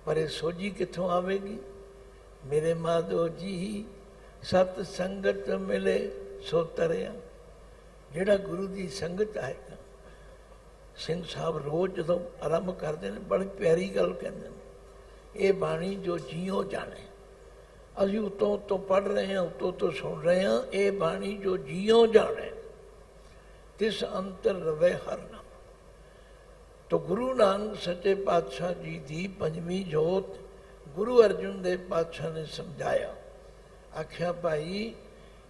ਪਰ ਇਹ ਸੋਝੀ ਕਿੱਥੋਂ ਆਵੇਗੀ? ਮੇਰੇ ਮਾਧੋ ਜੀ ਸਤ ਸੰਗਤ ਮਿਲੇ ਸੋ ਤਰਿਆ। ਜਿਹੜਾ ਗੁਰੂ ਦੀ ਸੰਗਤ ਆਏਗਾ। ਸਿੰਘ ਸਾਹਿਬ ਰੋਜ਼ ਜਦੋਂ ਆਰੰਭ ਕਰਦੇ ਨੇ ਬੜੀ ਪਿਆਰੀ ਗੱਲ ਕਹਿੰਦੇ ਨੇ, ਇਹ ਬਾਣੀ ਜੋ ਜੀਓ ਜਾਣੇ। ਅਸੀਂ ਉੱਤੋਂ ਉੱਤੋਂ ਪੜ੍ਹ ਰਹੇ ਹਾਂ, ਉੱਤੋਂ ਉੱਤੋਂ ਸੁਣ ਰਹੇ ਹਾਂ। ਇਹ ਬਾਣੀ ਜੋ ਜੀਓ ਜਾਣੇ ਤਿਸ ਅੰਤਰ ਰਵੇ ਹਰ ਨਾਮ। ਤੋ ਗੁਰੂ ਨਾਨਕ ਸੱਚੇ ਪਾਤਸ਼ਾਹ ਜੀ ਦੀ 5ਵੀਂ ਜੋਤ ਗੁਰੂ ਅਰਜਨ ਦੇਵ ਪਾਤਸ਼ਾਹ ਨੇ ਸਮਝਾਇਆ। ਆਖਿਆ ਭਾਈ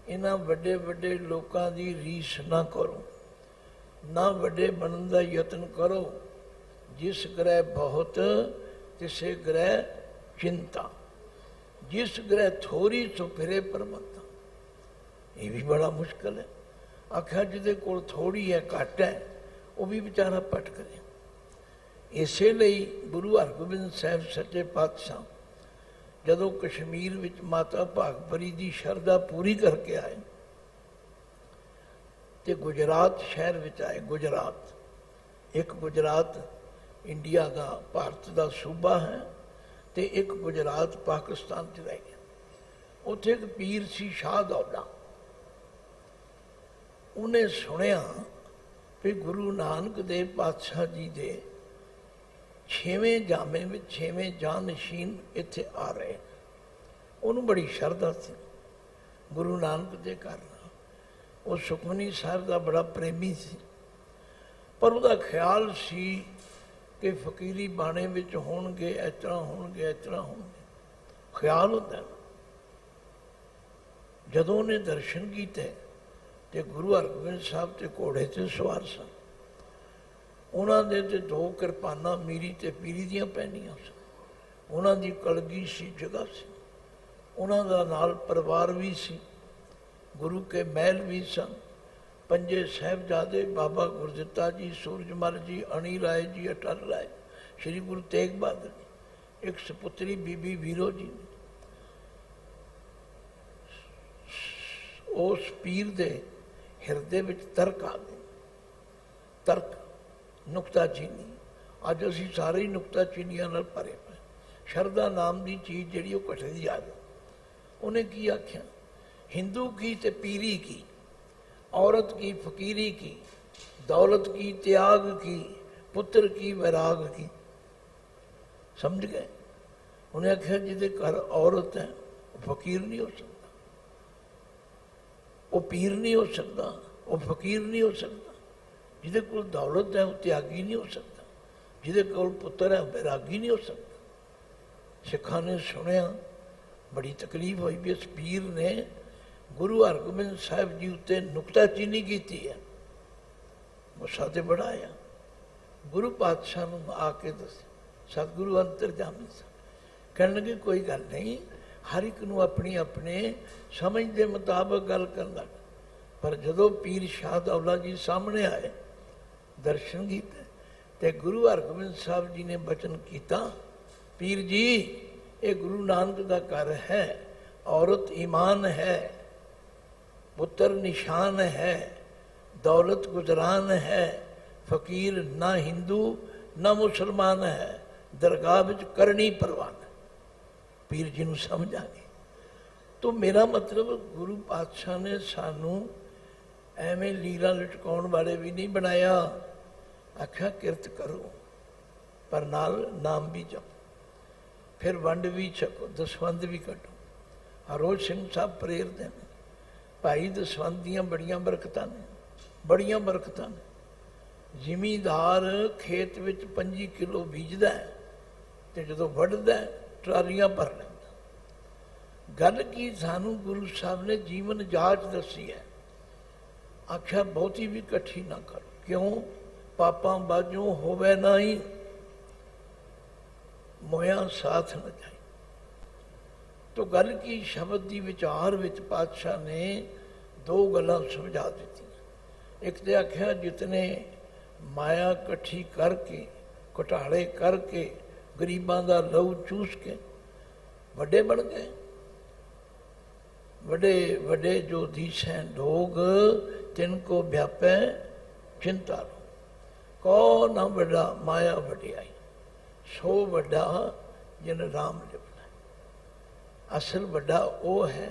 ਇਹਨਾਂ ਵੱਡੇ ਵੱਡੇ ਲੋਕਾਂ ਦੀ ਰੀਸ ਨਾ ਕਰੋ, ਨਾ ਵੱਡੇ ਬਣਨ ਦਾ ਯਤਨ ਕਰੋ। ਜਿਸ ਗ੍ਰਹਿ ਬਹੁਤ ਤਿਸੇ ਗ੍ਰਹਿ ਚਿੰਤਾ, ਜਿਸ ਗ੍ਰਹਿ ਥੋੜੀ ਸੋ ਫਿਰੇ ਪਰਮੰਤਾ। ਇਹ ਵੀ ਬੜਾ ਮੁਸ਼ਕਿਲ ਹੈ। ਆਖਿਆ ਜਿਹਦੇ ਕੋਲ ਥੋੜੀ ਹੈ, ਘੱਟ ਹੈ, ਉਹ ਵੀ ਵਿਚਾਰਾ ਭਟਕ ਰਿਹਾ। ਇਸੇ ਲਈ ਗੁਰੂ ਹਰਗੋਬਿੰਦ ਸਾਹਿਬ ਸੱਚੇ ਪਾਤਸ਼ਾਹ ਜਦੋਂ ਕਸ਼ਮੀਰ ਵਿੱਚ ਮਾਤਾ ਭਾਗਪਰੀ ਦੀ ਸ਼ਰਧਾ ਪੂਰੀ ਕਰਕੇ ਆਏ ਤੇ ਗੁਜਰਾਤ ਸ਼ਹਿਰ ਵਿੱਚ ਆਏ। ਗੁਜਰਾਤ, ਇੱਕ ਗੁਜਰਾਤ ਇੰਡੀਆ ਦਾ, ਭਾਰਤ ਦਾ ਸੂਬਾ ਹੈ, ਤੇ ਇੱਕ ਗੁਜਰਾਤ ਪਾਕਿਸਤਾਨ 'ਚ ਰਹਿ ਗਿਆ। ਉੱਥੇ ਇੱਕ ਪੀਰ ਸੀ ਸ਼ਾਹ ਦੌਲਾ। ਉਹਨੇ ਸੁਣਿਆ ਵੀ ਗੁਰੂ ਨਾਨਕ ਦੇਵ ਪਾਤਸ਼ਾਹ ਜੀ ਦੇ 6ਵੇਂ ਜਾਮੇ ਵਿੱਚ 6ਵੇਂ ਜਾਨਸ਼ੀਨ ਇੱਥੇ ਆ ਰਹੇ। ਉਹਨੂੰ ਬੜੀ ਸ਼ਰਧਾ ਸੀ ਗੁਰੂ ਨਾਨਕ ਦੇ ਘਰ। ਉਹ ਸੁਖਮਨੀ ਸਾਹਿਬ ਦਾ ਬੜਾ ਪ੍ਰੇਮੀ ਸੀ, ਪਰ ਉਹਦਾ ਖਿਆਲ ਸੀ ਕਿ ਫਕੀਰੀ ਬਾਣੇ ਵਿੱਚ ਹੋਣਗੇ, ਇਸ ਤਰ੍ਹਾਂ ਹੋਣਗੇ, ਇਸ ਤਰ੍ਹਾਂ ਹੋਣਗੇ। ਖਿਆਲ ਹੁੰਦਾ। ਜਦੋਂ ਉਹਨੇ ਦਰਸ਼ਨ ਕੀਤੇ ਤੇ ਗੁਰੂ ਹਰਗੋਬਿੰਦ ਸਾਹਿਬ ਤੇ ਘੋੜੇ 'ਤੇ ਸਵਾਰ ਸਨ। ਉਹਨਾਂ ਦੇ ਤੇ 2 ਕਿਰਪਾਨਾਂ ਮੀਰੀ ਤੇ ਪੀਰੀ ਦੀਆਂ ਪੈਣੀਆਂ ਸਨ। ਉਹਨਾਂ ਦੀ ਕਲਗੀ ਸੀ, ਜਗ੍ਹਾ ਸੀ, ਉਹਨਾਂ ਦਾ ਨਾਲ ਪਰਿਵਾਰ ਵੀ ਸੀ, ਗੁਰੂ ਕੇ ਮਹਿਲ ਵੀ ਸਨ। 5 ਸਾਹਿਬਜ਼ਾਦੇ ਬਾਬਾ ਗੁਰਦਿੱਤਾ ਜੀ, ਸੂਰਜਮਲ ਜੀ, ਅਣੀ ਰਾਏ ਜੀ, ਅਟਲ ਰਾਏ, ਸ਼੍ਰੀ ਗੁਰੂ ਤੇਗ ਬਹਾਦਰ ਜੀ, ਇੱਕ ਸਪੁੱਤਰੀ ਬੀਬੀ ਵੀਰੋ ਜੀ। ਉਸ ਪੀਰ ਦੇ ਹਿਰਦੇ ਵਿੱਚ ਤਰਕ ਆ ਗਏ, ਤਰਕ, ਨੁਕਤਾਚੀਨੀ। ਅੱਜ ਅਸੀਂ ਸਾਰੇ ਹੀ ਨੁਕਤਾਚੀਨੀਆਂ ਨਾਲ ਭਰੇ ਪਏ। ਸ਼ਰਧਾ ਨਾਮ ਦੀ ਚੀਜ਼ ਜਿਹੜੀ ਉਹ ਘਟਦੀ ਆ ਗਈ। ਉਹਨੇ ਕੀ ਆਖਿਆ? हिंदू की ते पीरी की, औरत की फकीरी की, दौलत की त्याग की, पुत्र की वैराग की। समझ गए? उन्हें आख्या जिदे घर औरत है वो फकीर नहीं हो सकता, वो पीर नहीं हो सकता, वो फकीर नहीं हो सकता। जिदे कोल दौलत है वो त्यागी नहीं हो सकता, जिदे कोल पुत्र है वैरागी नहीं हो सकता। सिखा ने सुनिया, बड़ी तकलीफ हुई भी इस पीर ने गुरु हरगोबिंद साहिब जी उत्ते नुकताचीनी की है। गुस्सा तो बड़ा आया। गुरु पातशाह नूं आके दस, सतगुरु अंतरजामी सन, कहने लगे कोई गल नहीं, हर एक नूं अपनी अपने समझ के मुताबिक गल कर लग। पर जदों पीर शाह दौला जी सामने आए, दर्शन किए, तो गुरु हरगोबिंद साहब जी ने बचन किया, पीर जी ये गुरु नानक का घर है, औरत ईमान है, पुत्र निशान है, दौलत गुजरान है, फकीर ना हिंदू ना मुसलमान है, दरगाह विच करनी परवान है। पीर जी नूं समझ आ गई। तो मेरा मतलब गुरु पातशाह ने सानू एवें लीला लटकाउण वाले भी नहीं बनाया। आख्या किरत करो पर नाल नाम भी जपो, फिर वंड भी छको, दसवंध भी कटो। हरोज सिंह साहब प्रेरते हैं, भाई दसवंध दियां बड़ियां बरकतां ने, बड़ियां बरकतां ने। जिमीदार खेत विच 25 किलो बीजदा है ते जदों वढदा है ट्रालियां भर लैंदा। गल की सानू गुरु साहब ने जीवन जाच दसी है। आख्या बहुती भी इकट्ठी ना करो, क्यों? पापां बाजों होवे ना ही, मोया साथ न जाए। तो गल की शब्द की विचार विच पातशाह ने 2 गल्लां समझा दी। एक तो आख्या जितने माया इकट्ठी करके, घोटाले करके, गरीबां दा लहू चूस के वड्डे बन गए, वड्डे वड्डे जो धीश हैं लोग, तिनको व्यापै चिंता लो। कौन न वड्डा माया वड्याई, सो वड्डा जिन राम लिया। असल वड्डा वो है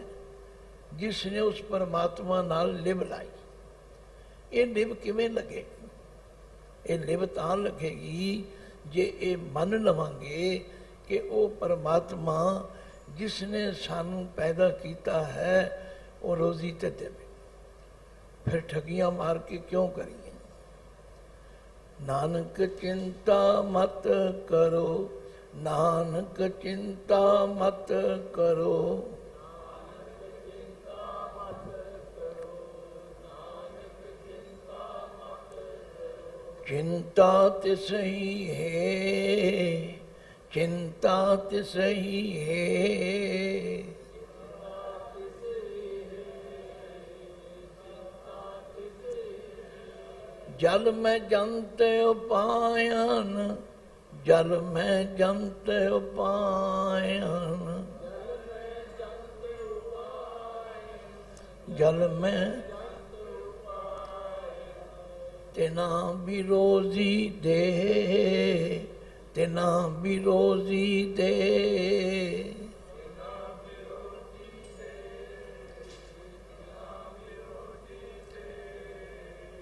जिसने उस परमात्मा नाल लिव लाई। ये लिव किवें लगेगी? ये लिव तां लगेगी जे ये मन लवांगे कि वो परमात्मा जिसने सानू पैदा किया है वो रोजी ते देवे। फिर ठगियां मार के क्यों करिए? नानक चिंता मत करो, नानक चिंता मत करो, चिंता तिसही है, चिंता तिसही है। जल में जंत उपायन, जल में जंत उपायन, जल में तिना भी रोजी दे, तिना भी रोजी दे।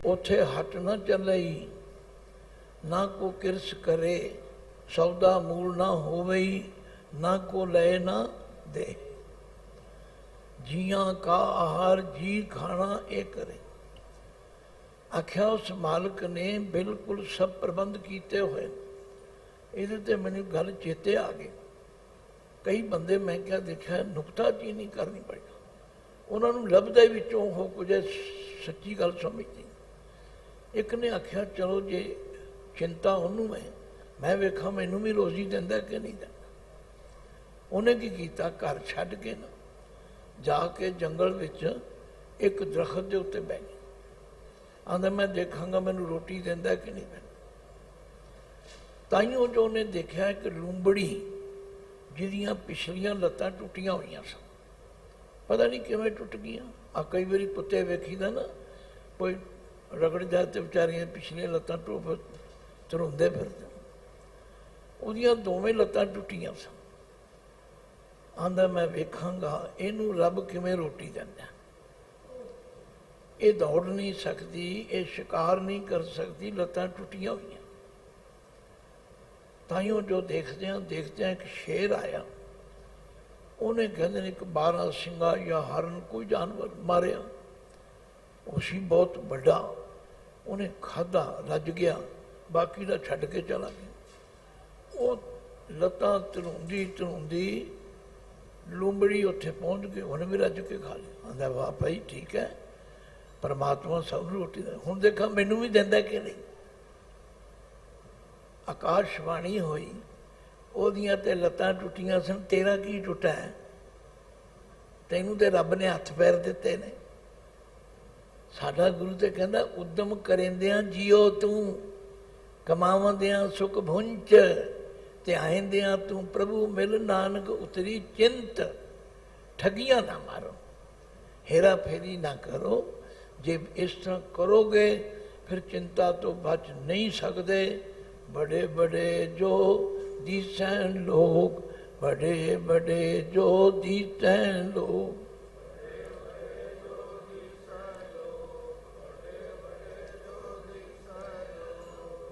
उथे हट न चलई, ना को किरस करे, सौदा मूल ना होवई, ना को ले ना दे। जियां का आहार जी खाना ए करे। आख्या उस मालिक ने बिल्कुल सब प्रबंध किए हुए। ਇਹਦੇ ਤੇ ਮੈਨੂੰ ਗੱਲ ਚੇਤੇ ਆ ਗਈ। ਕਈ ਬੰਦੇ ਮੈਂ ਕਿਹਾ ਦੇਖਿਆ ਨੁਕਤਾਚੀਨੀ ਕਰਨੀ ਪਏਗਾ, ਉਹਨਾਂ ਨੂੰ ਲੱਭਦਾ ਵਿੱਚੋਂ ਉਹ ਕੁਝ ਸੱਚੀ ਗੱਲ ਸਮਝਦੀ। ਇੱਕ ਨੇ ਆਖਿਆ ਚਲੋ ਜੇ चिंता ਉਹਨੂੰ है, मैं वेखा मैनू भी रोजी दिंदा कि नहीं दिंदा। ਉਹਨੇ ਕੀ ਕੀਤਾ, घर छड्ड के ना जाके जंगल विच एक दरखत के उत्ते बह गया। आंदा मैं देखांगा मैनू रोटी दिंदा कि नहीं दिंदा। ताइयों जो उन्हें देखा एक लूंबड़ी जिहदियां पिछलियां लत्तां टुटियां होईयां सन, पता नहीं किवें टुट गईयां। आ कई बारी कुत्ते वेखीदा ना, कोई रगड़ जाए तो बेचारियां पिछलियां लत्तां धरुंदे फिरदे, उहदियां दोवें लत्तां टुटियां सन। आंदा मैं वेखांगा इहनूं रब किवें रोटी दिंदा। ये दौड़ नहीं सकती, ये शिकार नहीं कर सकती, लत्तां टुटियां हुई। ताइयों जो देखते हैं एक शेर आया, उन्हें कहते एक 12 सिंगा या हरन कोई जानवर मारिया, उसी बहुत बड़ा, उन्हें खाधा रज गया, बाकी का छड्ड के चला गया। वो लत्तां धरुंदी लूंबड़ी उत्थे पहुँच गई, उन्हें भी रज के खा लिया। आंदा वाह भाई ठीक है, परमात्मा सब रोटी दे। हुण देखा मैनू भी दिंदा कि नहीं। आकाशवाणी हुई, ओदियां ते लत्तां टुटियां सन, तेरा की टुटा है? तैनूं ते रब ने हथ पैर दिते ने। साडा गुरु ते कहंदा उद्यम करेंदियां जियो तू, कमावंदियां सुख भुंच, ते आएंदियां तू प्रभु मिल, नानक उतरी चिंत। ठगियां ना मारो, हेरा फेरी ना करो। जे इस तरह करोगे फिर चिंता तो बच नहीं सकते। बड़े बड़े जो दिसैं लोग, बड़े बड़े जो दिसैं लोग,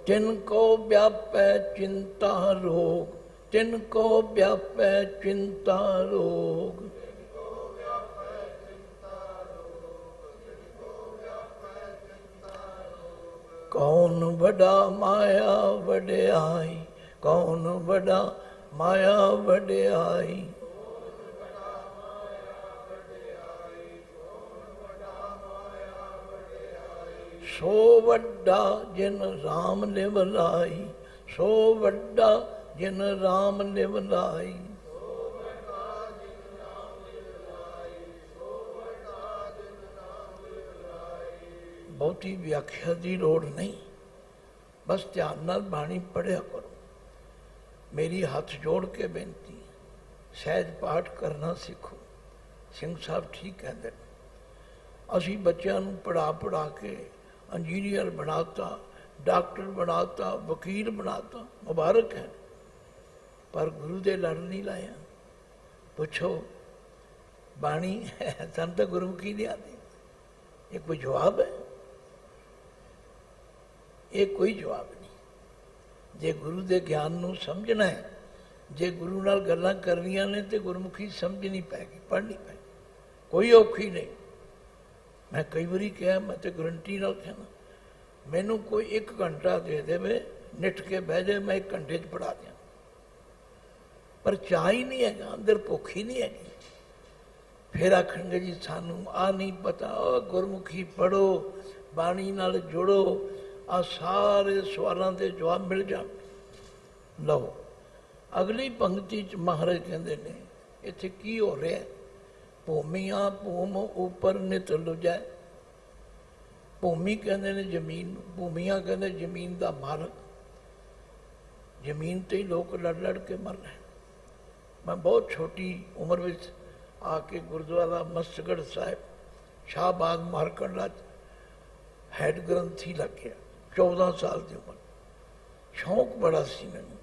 जिनको व्यापै चिंता रोग, जिनको व्यापै चिंता रोग। कौन बड़ा माया वड्याई, कौन बड़ा माया वड्याई। सो वड्डा जिन राम लिव लाई, सो वड्डा जिन राम लिव लाई। बहुती व्याख्या की लोड़ नहीं, बस ध्यान नाल बाणी पढ़िया करो। मेरी हाथ जोड़ के बेनती, सहज पाठ करना सीखो। सिंह साहब ठीक कहते हैं, असी बच्चों को पढ़ा के इंजीनियर बनाता, डॉक्टर बनाता, वकील बनाता, मुबारक है, पर गुरु दे लड़ नहीं लाया। पुछो बाणी है सन तो गुरुमुखी नहीं आती, ये कोई जवाब है? ये कोई जवाब नहीं। जे गुरु के ज्ञान नूं समझना है, जे गुरु नाल गल्लां करनियां ने तो गुरमुखी समझनी पैगी, पढ़नी पैगी, कोई औखी नहीं। मैं कई बारी कहा, मैं तो गारंटी नाल कहना, मैनू कोई 1 घंटा दे देवे, निठ के बह जाए, मैं 1 घंटे च पढ़ा दिया। पर चाह ही नहीं है, अंदर भुख ही नहीं है। फिर आखणगे जी सानू आ नहीं पता, गुरमुखी पढ़ो, बाणी नाल जुड़ो, आ सारे सवालों के जवाब मिल जाए। लो अगली पंक्ति च महाराज कहते हैं, इत्थे की हो रहा है? भूमिया भूम ऊपर नित लुजै। भूमि कहते हैं जमीन, भूमिया कहते जमीन का मालक। जमीन ते ही लोग लड़ लड़ के मर रहे। मैं बहुत छोटी उम्र में आके गुरुद्वारा मस्तगढ़ साहिब शाहबाद मारकंडा हैड ग्रंथी लग गया। 14 साल की उम्र, शौक बड़ा सी मैनू।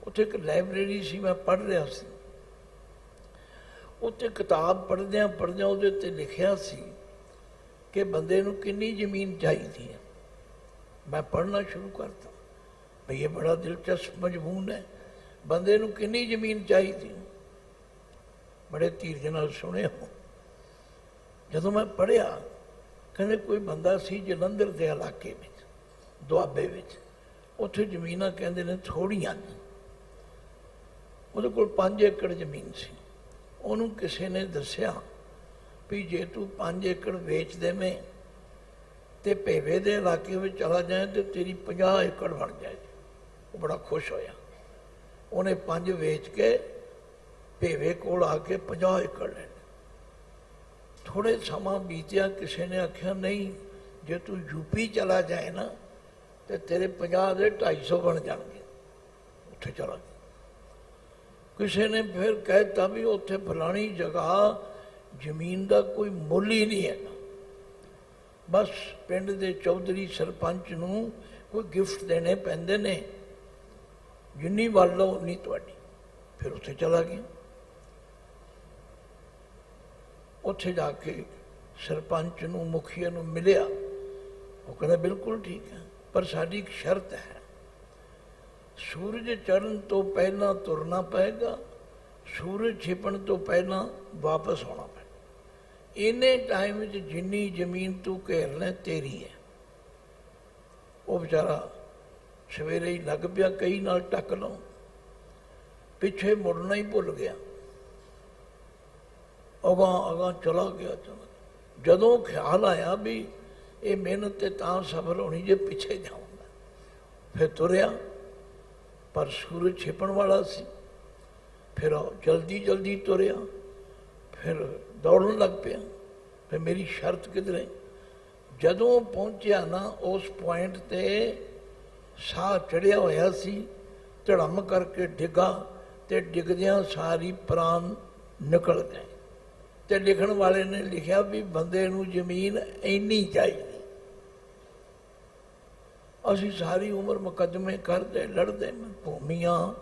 उत्थे एक लाइब्रेरी सी, मैं पढ़ रहा सी। उत्थे किताब पढ़द्या पढ़द्या उहदे ते लिखिया सी कि बंदे नूं कितनी जमीन चाहिए है। मैं पढ़ना शुरू करता, भाई ये बड़ा दिलचस्प मजमून है, बंदे नूं कितनी जमीन चाहिए। बड़े धीरज नाल सुनिया। जदों मैं पढ़िया, कहते कोई बंदा सी जलंधर के इलाके में, दुआबे में, उत्थे जमीनां कहते ने थोड़ियां ने। उहदे कोल 5 एकड़ जमीन सी। उहनूं किसी ने दस्सिया भी जे तू 5 एकड़ वेच देवें ਤੇ ਭੇਵੇ ਦੇ ਇਲਾਕੇ ਵਿੱਚ ਚਲਾ ਜਾਏ ਤੇ ਤੇਰੀ 50 ਏਕੜ ਬਣ ਜਾਏ। ਉਹ ਬੜਾ ਖੁਸ਼ ਹੋਇਆ। ਉਹਨੇ 5 ਵੇਚ ਕੇ ਭੇਵੇ ਕੋਲ ਆ ਕੇ 50 ਏਕੜ ਲੈ। ਥੋੜੇ ਸਮਾਂ ਬੀਤਿਆ, ਕਿਸੇ ਨੇ ਆਖਿਆ ਨਹੀਂ, ਜੇ ਤੂੰ ਯੂਪੀ ਚਲਾ ਜਾਏ ਨਾ ਤੇ ਤੇਰੇ 50 ਦੇ 250 ਬਣ ਜਾਣਗੇ। ਉੱਥੇ ਚਲਾ ਗਿਆ। ਕਿਸੇ ਨੇ ਫਿਰ ਕਹਿ ਦਿੱਤਾ ਵੀ ਉੱਥੇ ਫਲਾਣੀ ਜਗ੍ਹਾ ਜ਼ਮੀਨ ਦਾ ਕੋਈ ਮੁੱਲ ਹੀ ਨਹੀਂ ਹੈਗਾ, ਬਸ ਪਿੰਡ ਦੇ ਚੌਧਰੀ ਸਰਪੰਚ ਨੂੰ ਕੋਈ ਗਿਫਟ ਦੇਣੇ ਪੈਂਦੇ ਨੇ, ਜਿੰਨੀ ਵੱਲ ਲਓ ਉਨੀ ਤੁਹਾਡੀ। ਫਿਰ ਉੱਥੇ ਚਲਾ ਗਿਆ। ਉੱਥੇ ਜਾ ਕੇ ਸਰਪੰਚ ਨੂੰ, ਮੁਖੀਏ ਨੂੰ ਮਿਲਿਆ। ਉਹ ਕਹਿੰਦਾ ਬਿਲਕੁਲ ਠੀਕ ਹੈ, ਪਰ ਸਾਡੀ ਇੱਕ ਸ਼ਰਤ ਹੈ, ਸੂਰਜ ਚੜ੍ਹਨ ਤੋਂ ਪਹਿਲਾਂ ਤੁਰਨਾ ਪਏਗਾ, ਸੂਰਜ ਛਿਪਣ ਤੋਂ ਪਹਿਲਾਂ ਵਾਪਸ ਆਉਣਾ ਪਏਗਾ। ਇੰਨੇ ਟਾਈਮ ਵਿੱਚ ਜਿੰਨੀ ਜ਼ਮੀਨ ਤੂੰ ਘੇਰ ਲੈ ਤੇਰੀ ਹੈ। ਉਹ ਵਿਚਾਰਾ ਸਵੇਰੇ ਹੀ ਲੱਗ ਪਿਆ ਕਈ ਨਾਲ ਟੱਕ ਲਓ, ਪਿੱਛੇ ਮੁੜਨਾ ਹੀ ਭੁੱਲ ਗਿਆ, ਅਗਾਂਹ ਚਲਾ ਗਿਆ। ਜਦੋਂ ਖਿਆਲ ਆਇਆ ਵੀ ਇਹ ਮਿਹਨਤ ਤੇ ਤਾਂ ਸਫਲ ਹੋਣੀ ਜੇ ਪਿੱਛੇ ਜਾਊਂਗਾ, ਫਿਰ ਤੁਰਿਆ, ਪਰ ਸੂਰਜ ਛਿਪਣ ਵਾਲਾ ਸੀ। ਫਿਰ ਜਲਦੀ ਜਲਦੀ ਤੁਰਿਆ, ਫਿਰ ਦੌੜਨ ਲੱਗ ਪਿਆ। ਫਿਰ ਮੇਰੀ ਸ਼ਰਤ ਕਿਧਰੇ, ਜਦੋਂ ਪਹੁੰਚਿਆ ਨਾ ਉਸ ਪੁਆਇੰਟ 'ਤੇ ਸਾਹ ਚੜ੍ਹਿਆ ਹੋਇਆ ਸੀ, ਧੜਮ ਕਰਕੇ ਡਿੱਗਾ ਤੇ ਡਿੱਗਦਿਆਂ ਸਾਰੀ ਪ੍ਰਾਣ ਨਿਕਲ ਗਏ। ਤੇ ਲਿਖਣ ਵਾਲੇ ਨੇ ਲਿਖਿਆ ਵੀ ਬੰਦੇ ਨੂੰ ਜ਼ਮੀਨ ਇੰਨੀ ਚਾਹੀਦੀ। ਅਸੀਂ ਸਾਰੀ ਉਮਰ ਮੁਕੱਦਮੇ ਕਰਦੇ ਲੜਦੇ, ਭੂਮੀਆਂ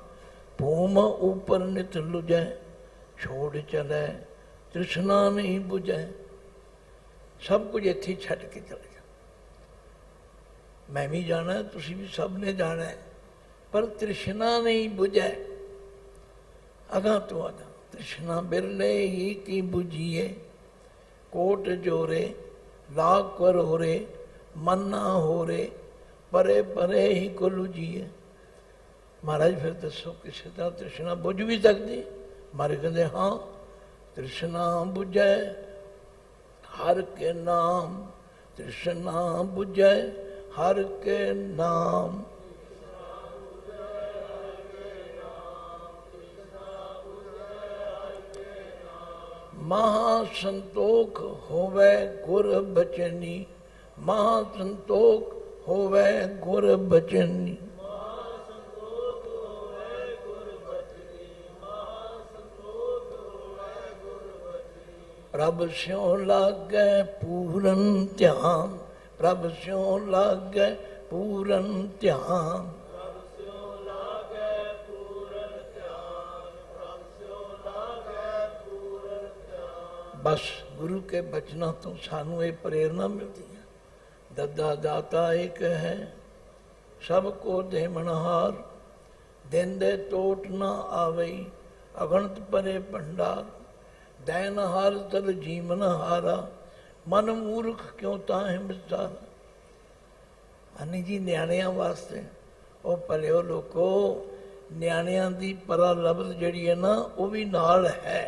ਭੂਮ ਉੱਪਰ ਨਿਤ ਲੁਜੈ, ਛੋੜ ਚਲੇ ਤ੍ਰਿਸ਼ਨਾ ਨਹੀਂ ਬੁਝੈ। ਸਭ ਕੁਝ ਇੱਥੇ ਛੱਡ ਕੇ ਚਲੇ ਜਾ। ਮੈਂ ਵੀ ਜਾਣਾ, ਤੁਸੀਂ ਵੀ ਸਭ ਨੇ ਜਾਣਾ, ਪਰ ਤ੍ਰਿਸ਼ਨਾ ਨਹੀਂ ਬੁਝੈ। ਅਗਾਂਹ ਤੋਂ ਅਗਾਂਹ ਤ੍ਰਿਸ਼ਨਾ ਬਿਰਲੇ ਹੀ ਕੀ ਬੁਝੀਏ, ਕੋਟ ਜੋਰੇ ਲਾਖ ਕਰੋਰੇ, ਮਨ ਨਾ ਹੋਰੇ, ਪਰੇ ਪਰੇ ਹੀ ਕੋ ਲੁਝੀਏ। ਮਹਾਰਾਜ ਫਿਰ ਦੱਸੋ ਕਿਸੇ ਦਾ ਤ੍ਰਿਸ਼ਨਾ ਬੁਝ ਵੀ ਸਕਦੀ? ਮਹਾਰਾਜ ਕਹਿੰਦੇ ਹਾਂ, ਤ੍ਰਿਸ਼ਨਾ ਬੁਝੈ ਹਰ ਕੇ ਨਾਮ, ਤ੍ਰਿਸ਼ਨਾ ਬੁਝੈ ਹਰ ਕੇ ਨਾਮ। ਮਹਾ ਸੰਤੋਖ ਹੋਵੇ ਗੁਰ ਬਚਨੀ, ਮਹਾ ਸੰਤੋਖ ਹੋਵੇ ਗੁਰ ਬਚਨੀ। ਪ੍ਰਭ ਸਿਉ ਲਾਗੈ ਪੂਰਨ ਧਿਆਨ, ਪ੍ਰਭ ਸਿਉ ਲਾਗੈ ਪੂਰਨ ਧਿਆਨ। बस गुरु के बचनों तो सानू ये प्रेरणा मिलती है। दद्दा दाता एक है, सबको देमनहार, दिन दे टोट न आवई, अगणत परे भंडार। दैन हार तल जीवन हारा, मन मूर्ख क्यों ताहे विचारा। हनी जी न्याणियां वास्ते ਉਹ ਭਲਿਓ ਲੋਕੋ, ਨਿਆਣਿਆਂ ਦੀ ਪਰਾ ਲਬਦ ਜਿਹੜੀ ਹੈ ਨਾ ਉਹ ਵੀ ਨਾਲ ਹੈ।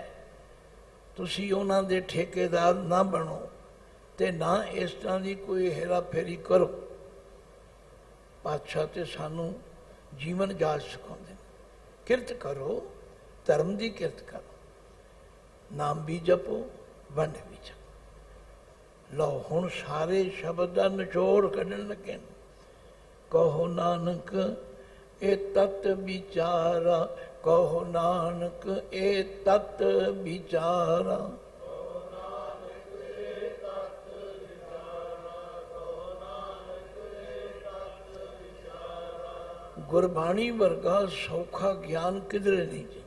ਤੁਸੀਂ ਉਹਨਾਂ ਦੇ ਠੇਕੇਦਾਰ ਨਾ ਬਣੋ ਤੇ ਨਾ ਇਸ ਤਰ੍ਹਾਂ ਦੀ ਕੋਈ ਹੇਰਾ ਫੇਰੀ ਕਰੋ। ਪਾਤਸ਼ਾਹ ਤੇ ਸਾਨੂੰ ਜੀਵਨ ਜਾਚ ਸਿਖਾਉਂਦੇ ਨੇ, ਕਿਰਤ ਕਰੋ, ਧਰਮ ਦੀ ਕਿਰਤ ਕਰੋ, ਨਾਮ ਵੀ ਜਪੋ, ਵੰਡ ਵੀ ਜਪੋ। ਲਓ ਹੁਣ ਸਾਰੇ ਸ਼ਬਦ ਦਾ ਨਿਚੋੜ ਕੱਢਣ ਲੱਗੇ। ਕਹੋ ਨਾਨਕ ਇਹ ਤਤ ਵਿਚਾਰਾ, ਕਹੋ ਨਾਨਕ ਇਹ ਤਤ ਵਿਚਾਰਾ। ਗੁਰਬਾਣੀ ਵਰਗਾ ਸੌਖਾ ਗਿਆਨ ਕਿਧਰੇ ਨਹੀਂ ਜੀ।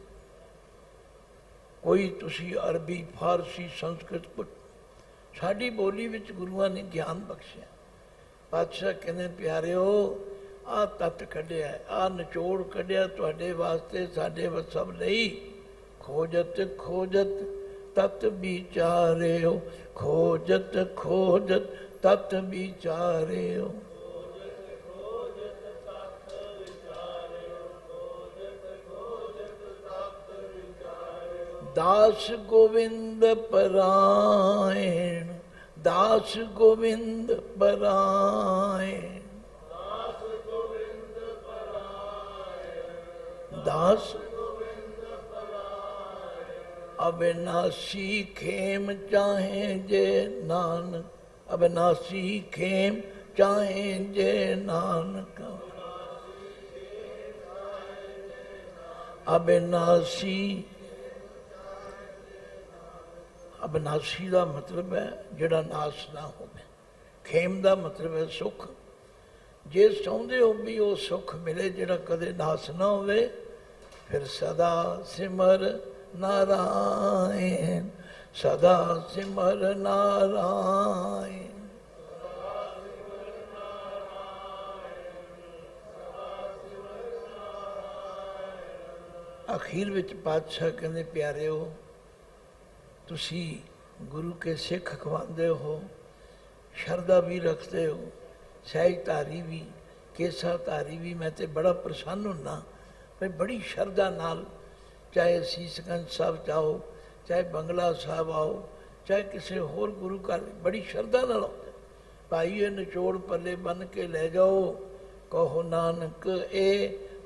ਕੋਈ ਤੁਸੀਂ ਅਰਬੀ, ਫਾਰਸੀ, ਸੰਸਕ੍ਰਿਤ, ਸਾਡੀ ਬੋਲੀ ਵਿੱਚ ਗੁਰੂਆਂ ਨੇ ਗਿਆਨ ਬਖਸ਼ਿਆ। ਪਾਤਸ਼ਾਹ ਕਹਿੰਦੇ ਪਿਆਰਿਓ, ਆਹ ਤੱਤ ਕੱਢਿਆ, ਆਹ ਨਿਚੋੜ ਕੱਢਿਆ ਤੁਹਾਡੇ ਵਾਸਤੇ, ਸਾਡੇ ਸਭ ਲਈ। ਖੋਜਤ ਖੋਜਤ ਤਤ ਵਿਚਾਰਿਓ, ਖੋਜਤ ਖੋਜਤ ਤਤ ਵਿਚਾਰਿਓ। दास गोविंद परायण, दास गोविंद बराए, दास अविनाशी खेम चाहे जे नानक, अविनाशी खेम चाहे जे नानक, अविनाशी, अविनाशी का मतलब है जिहड़ा नाश ना होवे, खेम का मतलब है सुख। जे चाहुंदे हो भी वो सुख मिले जिहड़ा कदे नाश ना होवे, फिर सदा सिमर नारायण, सदा सिमर नारायण। अखीर विच पातशाह कहते प्यारे हो, तुसी गुरु के सिख खवांदे हो, शरदा भी रखते हो, सहजधारी भी, केसाधारी भी। मैं तो बड़ा प्रसन्न होना भाई, बड़ी शरदा नाल चाहे सीसगंज साहब जाओ, चाहे बंगला साहब आओ, चाहे किसी होर गुरु घर, बड़ी शरदा नाल आते। भाई ये निचोड़ पल्ले बन के ले जाओ, कहो नानक ए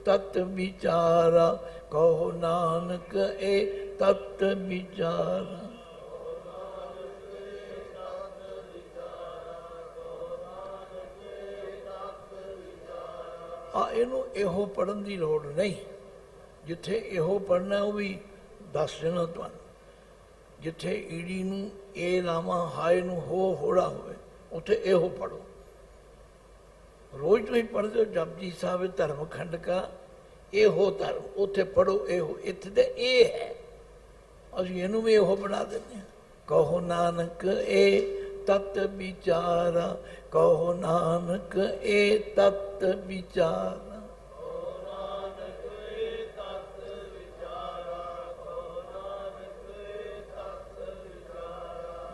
तत् विचारा, कहो नानक ए तत् विचारा। इनू इहो पढ़न की लोड़ नहीं, जिथे इहो पढ़ना वो भी दस देना तुहानू। जिथे ईड़ी नू ए लावा, हाय नू हो होड़ा होवे, उथे इहो पढ़ो। रोज तुसीं पढ़ते हो जपजी साहब धर्म खंड का, इहो धर्म, उथे पढ़ो इहो, इत्थे ते ए है, असीं इहनू भी इहो बना देंगे। कहो नानक ए तत् विचारा, कहो नानक ए तत् विचारा।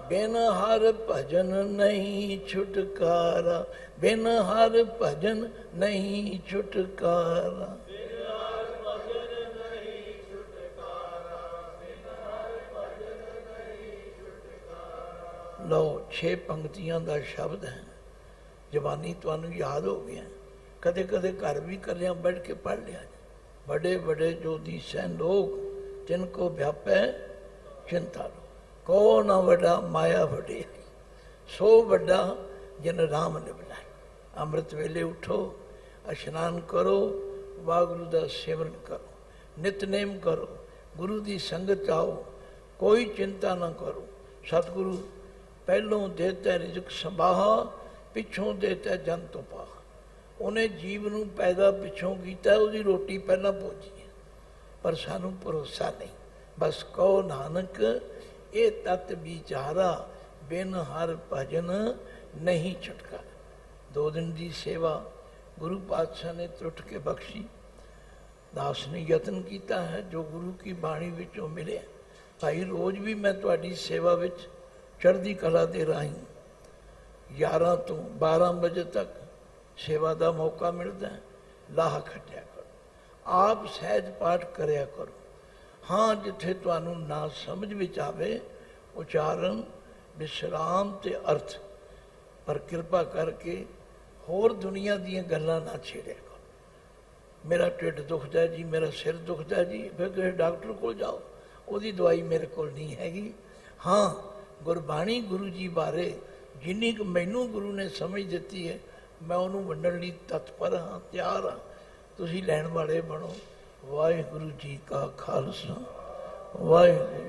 बिन हर भजन नहीं छुटकारा, बिन हर भजन नहीं छुटकारा। लो 6 पंक्तियां का शब्द है, जबानी तुहानू याद हो गया, कदे कदे घर भी कलिया बैठ के पढ़ लिया। बड़े बड़े जो दिसै लोग, तिनको व्यापै चिंता लो, कहो ना वड्डा माया वड्डी, सो वड्डा जिन राम ने बनाया। अमृत वेले उठो, इशनान करो, वागुरु का सेवन करो, नितनेम करो, गुरु की संगत आओ, कोई चिंता ना करो। सतगुरु पहलों देता रिजक संभाहा, पिछों देता जन तो पाहा। उन्हें जीव नूं पैदा पिछों किया, उसकी रोटी पहला पहुंची है, पर सानू भरोसा नहीं। बस कहो नानक ये तत् विचारा, बिन हर भजन नहीं छुटका। 2 दिन की सेवा गुरु पातशाह ने त्रुट के बख्शी। दास ने यत्न किया है जो गुरु की बाणी विचों मिले। भाई रोज भी मैं तुहाडी सेवा विच चढ़दी कला दे राही 11 तो 12 बजे तक सेवा का मौका मिलता है। लाह खटिया करो, आप सहज पाठ करया करो। हाँ जिथे तुहानू ना समझ विच आवे, उचारण विश्राम ते अर्थ, पर कृपा करके होर दुनिया दीयां गल्लां ना छेड़िया करो। मेरा ढिड दुखदा है जी, मेरा सिर दुखदा है जी, फिर किसी डॉक्टर को जाओ, उसकी दवाई मेरे को नहीं हैगी। हाँ गुरबाणी गुरु जी बारे जिन्नी क मैनू गुरु ने समझ दी है, मैं उन्होंने वंडण लई तत्पर हाँ, तैयार हाँ। तुसीं लैण वाले बनो। वाहिगुरू जी का खालसा, वाहिगुरू।